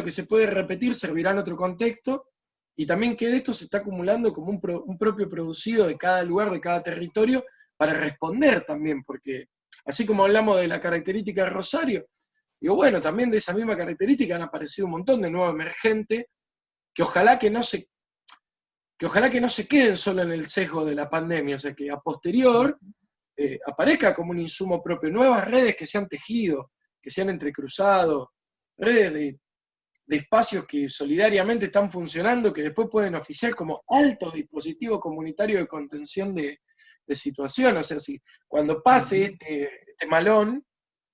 que se puede repetir servirá en otro contexto, y también qué de esto se está acumulando como un propio producido de cada lugar, de cada territorio, para responder también, porque así como hablamos de la característica de Rosario, digo, bueno, también de esa misma característica han aparecido un montón de nuevos emergentes, que ojalá que no se queden solo en el sesgo de la pandemia, o sea, que a posterior aparezca como un insumo propio, nuevas redes que se han tejido, que se han entrecruzado, redes de espacios que solidariamente están funcionando, que después pueden oficiar como altos dispositivos comunitarios de contención de situación. O sea, si cuando pase este malón,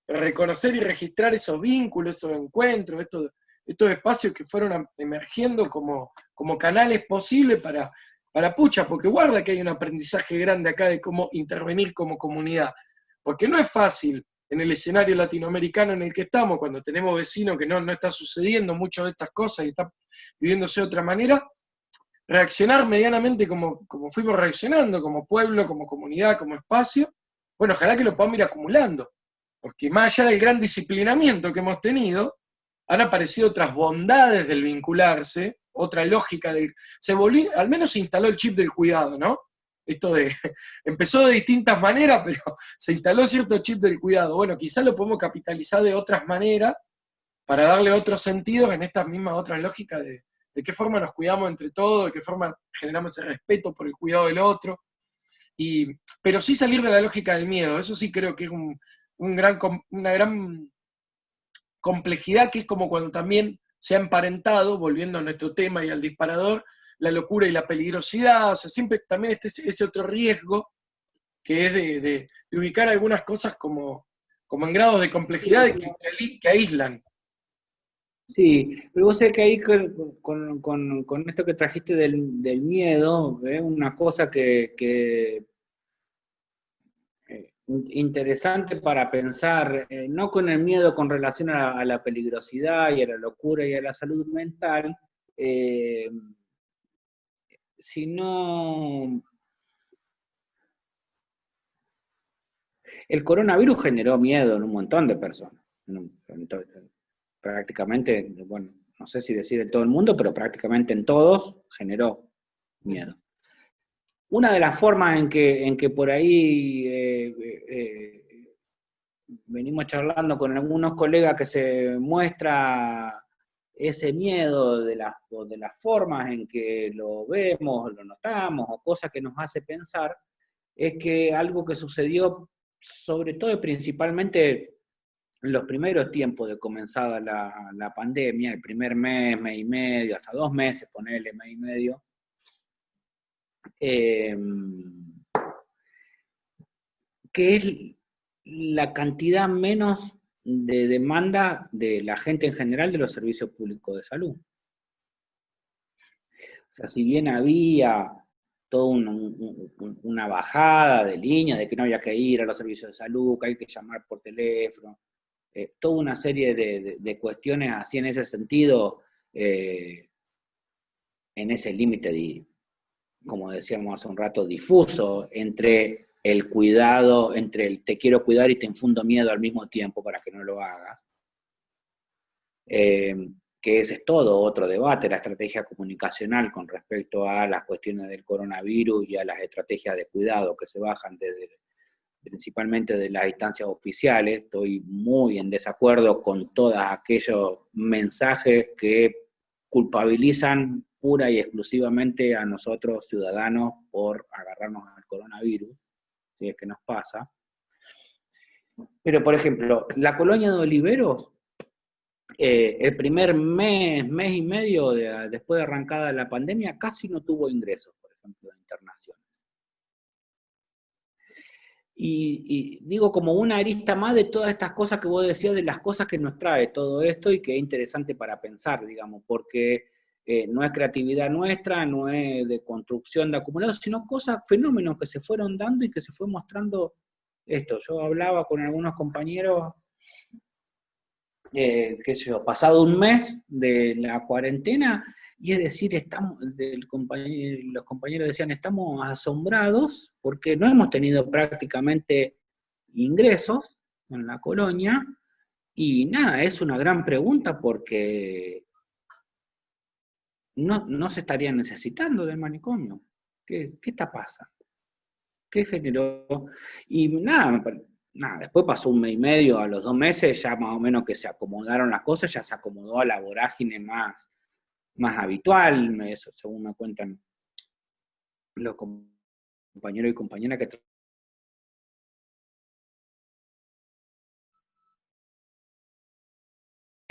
reconocer y registrar esos vínculos, esos encuentros, estos espacios que fueron emergiendo como canales posibles para pucha, porque guarda que hay un aprendizaje grande acá de cómo intervenir como comunidad, porque no es fácil en el escenario latinoamericano en el que estamos, cuando tenemos vecinos que no está sucediendo mucho de estas cosas y está viviéndose de otra manera, reaccionar medianamente como fuimos reaccionando, como pueblo, como comunidad, como espacio. Bueno, ojalá que lo podamos ir acumulando, porque más allá del gran disciplinamiento que hemos tenido, han aparecido otras bondades del vincularse, otra lógica al menos se instaló el chip del cuidado, ¿no? Esto empezó de distintas maneras, pero se instaló cierto chip del cuidado. Bueno, quizás lo podemos capitalizar de otras maneras para darle otros sentidos en estas mismas otras lógicas de qué forma nos cuidamos entre todos, de qué forma generamos ese respeto por el cuidado del otro. Pero sí salir de la lógica del miedo, eso sí creo que es una gran complejidad, que es como cuando también se ha emparentado, volviendo a nuestro tema y al disparador, la locura y la peligrosidad. O sea, siempre también ese otro riesgo, que es de ubicar algunas cosas como en grados de complejidad que aíslan. Sí, pero vos sabés que ahí con esto que trajiste del miedo, una cosa que interesante para pensar, no con el miedo con relación a la peligrosidad y a la locura y a la salud mental, sino el coronavirus generó miedo en un montón de personas. Prácticamente, bueno, no sé si decir en todo el mundo, pero prácticamente en todos generó miedo. Una de las formas en que por ahí venimos charlando con algunos colegas que se muestra ese miedo de las formas en que lo vemos, lo notamos, o cosas que nos hace pensar, es que algo que sucedió sobre todo y principalmente en los primeros tiempos de comenzada la pandemia, el primer mes, mes y medio, hasta 2 meses, ponerle mes y medio, que es la cantidad menos de demanda de la gente en general de los servicios públicos de salud. O sea, si bien había toda una bajada de línea, de que no había que ir a los servicios de salud, que hay que llamar por teléfono, toda una serie de cuestiones así en ese sentido, en ese límite, como decíamos hace un rato, difuso entre el cuidado, entre el te quiero cuidar y te infundo miedo al mismo tiempo para que no lo hagas, que ese es todo otro debate, la estrategia comunicacional con respecto a las cuestiones del coronavirus y a las estrategias de cuidado que se bajan principalmente de las instancias oficiales. Estoy muy en desacuerdo con todos aquellos mensajes que culpabilizan pura y exclusivamente a nosotros ciudadanos por agarrarnos al coronavirus, si es que nos pasa. Pero, por ejemplo, la colonia de Oliveros, el primer mes y medio después de arrancada la pandemia, casi no tuvo ingresos, por ejemplo, de internaciones. Y digo, como una arista más de todas estas cosas que vos decías, de las cosas que nos trae todo esto y que es interesante para pensar, digamos, porque no es creatividad nuestra, no es de construcción de acumulados, sino cosas, fenómenos que se fueron dando y que se fue mostrando esto. Yo hablaba con algunos compañeros, qué sé yo, pasado un mes de la cuarentena, y es decir, los compañeros decían, estamos asombrados porque no hemos tenido prácticamente ingresos en la colonia, y nada, es una gran pregunta porque no se estaría necesitando del manicomio. ¿Qué está pasando? ¿Qué generó? Y nada, después pasó un mes y medio, a los 2 meses ya más o menos que se acomodaron las cosas, ya se acomodó a la vorágine más habitual, eso según me cuentan los compañeros y compañeras que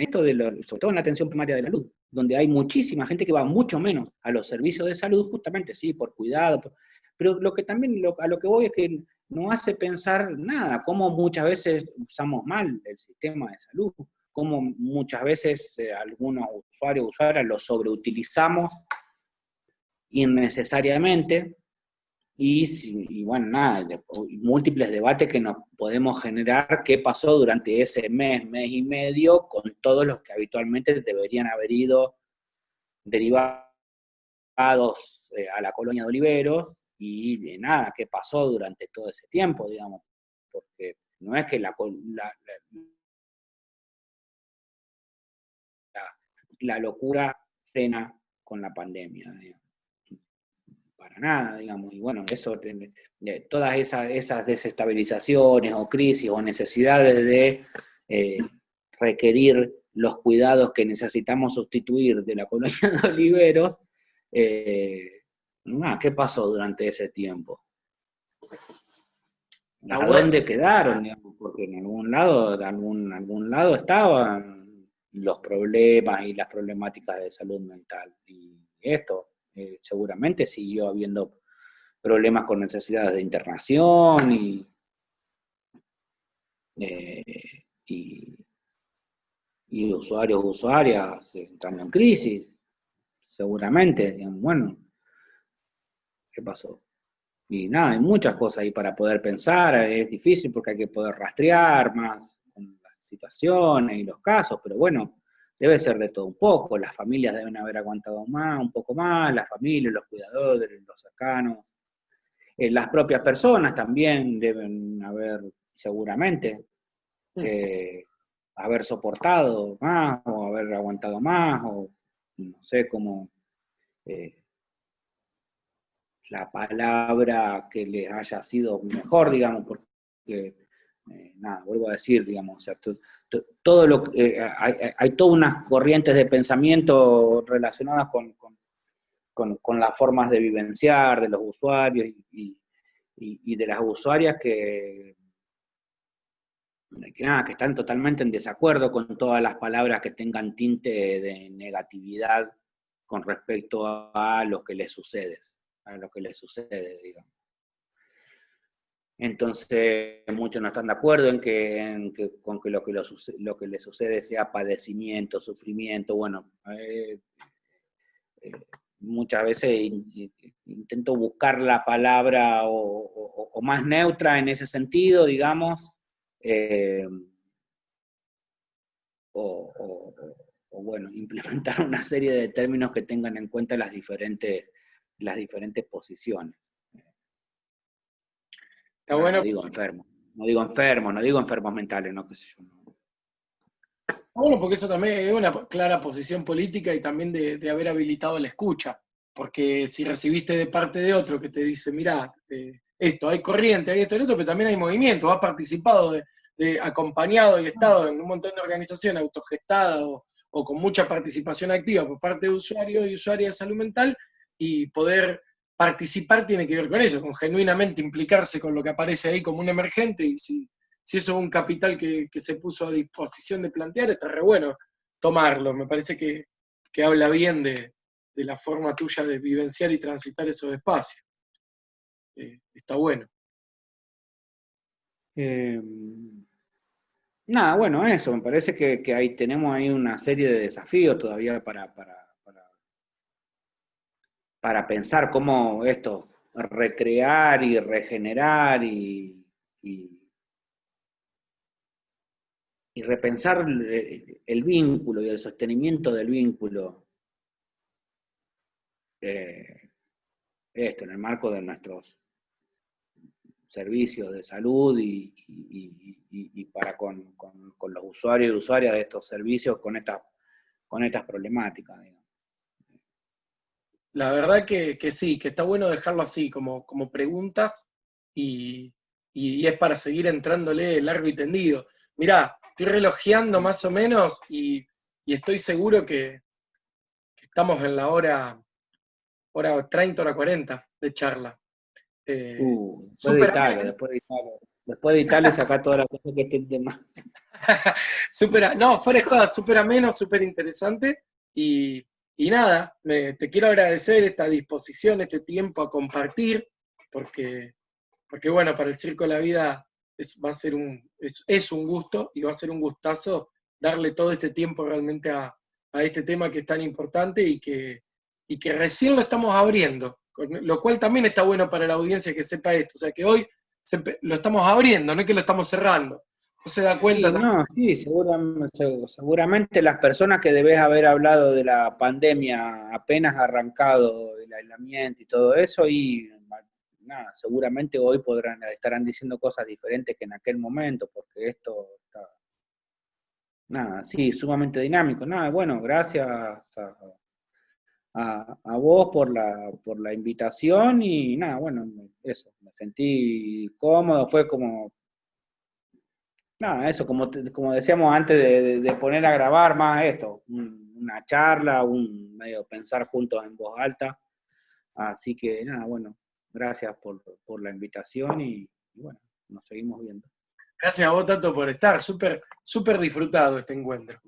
esto sobre todo en la atención primaria de la salud, donde hay muchísima gente que va mucho menos a los servicios de salud, justamente sí, por cuidado, pero lo que también, a lo que voy es que no hace pensar nada, cómo muchas veces usamos mal el sistema de salud, cómo muchas veces algunos usuarios, usuarias lo sobreutilizamos innecesariamente, y bueno, nada, múltiples debates que nos podemos generar, qué pasó durante ese mes, mes y medio, con todos los que habitualmente deberían haber ido derivados a la colonia de Oliveros, y nada, qué pasó durante todo ese tiempo, digamos, porque no es que la locura frena con la pandemia, digamos, para nada, digamos, y bueno, eso, todas esas desestabilizaciones o crisis o necesidades de requerir los cuidados que necesitamos sustituir de la colonia de Oliveros, ¿qué pasó durante ese tiempo? ¿A dónde quedaron? Digamos, porque en algún lado estaban los problemas y las problemáticas de salud mental, y esto seguramente siguió habiendo problemas con necesidades de internación y usuarios, usuarias entrando en crisis, seguramente, digamos, bueno, ¿qué pasó? Y nada, hay muchas cosas ahí para poder pensar, es difícil porque hay que poder rastrear más las situaciones y los casos, pero bueno, debe ser de todo un poco, las familias deben haber aguantado más, un poco más, las familias, los cuidadores, los cercanos, las propias personas también deben haber, seguramente, haber soportado más, o haber aguantado más, o no sé cómo... la palabra que les haya sido mejor, digamos, porque, nada, vuelvo a decir, digamos, o sea, todo lo hay todas unas corrientes de pensamiento relacionadas con las formas de vivenciar de los usuarios y de las usuarias que nada, que están totalmente en desacuerdo con todas las palabras que tengan tinte de negatividad con respecto a lo que les sucede, digamos. Entonces, muchos no están de acuerdo con que lo que les sucede sea padecimiento, sufrimiento. Bueno, muchas veces intento buscar la palabra o más neutra en ese sentido, digamos, o bueno, implementar una serie de términos que tengan en cuenta las diferentes posiciones. Está bueno. No digo enfermos mentales, no, qué sé yo. No. Bueno, porque eso también es una clara posición política y también de haber habilitado la escucha. Porque si recibiste de parte de otro que te dice, mirá, esto, hay corriente, hay esto y otro, pero también hay movimiento, has participado, acompañado y estado en un montón de organizaciones autogestadas o con mucha participación activa por parte de usuarios y usuarias de salud mental, y poder participar tiene que ver con eso, con genuinamente implicarse con lo que aparece ahí como un emergente, y si eso es un capital que se puso a disposición de plantear, está re bueno tomarlo. Me parece que habla bien de la forma tuya de vivenciar y transitar esos espacios. Está bueno. Nada, bueno, eso, me parece que ahí tenemos ahí una serie de desafíos todavía para pensar cómo esto, recrear y regenerar y repensar el vínculo y el sostenimiento del vínculo, esto en el marco de nuestros servicios de salud y para con los usuarios y usuarias de estos servicios con estas problemáticas, digamos. La verdad que sí, que está bueno dejarlo así, como preguntas, y es para seguir entrándole largo y tendido. Mirá, estoy relojeando más o menos y estoy seguro que estamos en la hora 30, hora 40 de charla. Después de editarlo y sacar todas las cosas que estén de más. No, fuera de joda, súper ameno, súper interesante. Y nada, te quiero agradecer esta disposición, este tiempo a compartir, porque bueno, para el Circo de la Vida va a ser es un gusto y va a ser un gustazo darle todo este tiempo realmente a este tema que es tan importante y que recién lo estamos abriendo, lo cual también está bueno para la audiencia que sepa esto, o sea que hoy lo estamos abriendo, no es que lo estamos cerrando. No se da cuenta Sí, también. no, sí, seguramente las personas que debes haber hablado de la pandemia apenas arrancado el aislamiento y todo eso, y nada, seguramente hoy estarán diciendo cosas diferentes que en aquel momento, porque esto está, nada, sí, sumamente dinámico. Nada, bueno, gracias a vos por la invitación y nada, bueno, eso, me sentí cómodo, fue como nada, eso, como decíamos antes de poner a grabar más esto, una charla, un medio pensar juntos en voz alta. Así que nada, bueno, gracias por la invitación y bueno, nos seguimos viendo. Gracias a vos, Tato, por estar. Súper, súper disfrutado este encuentro.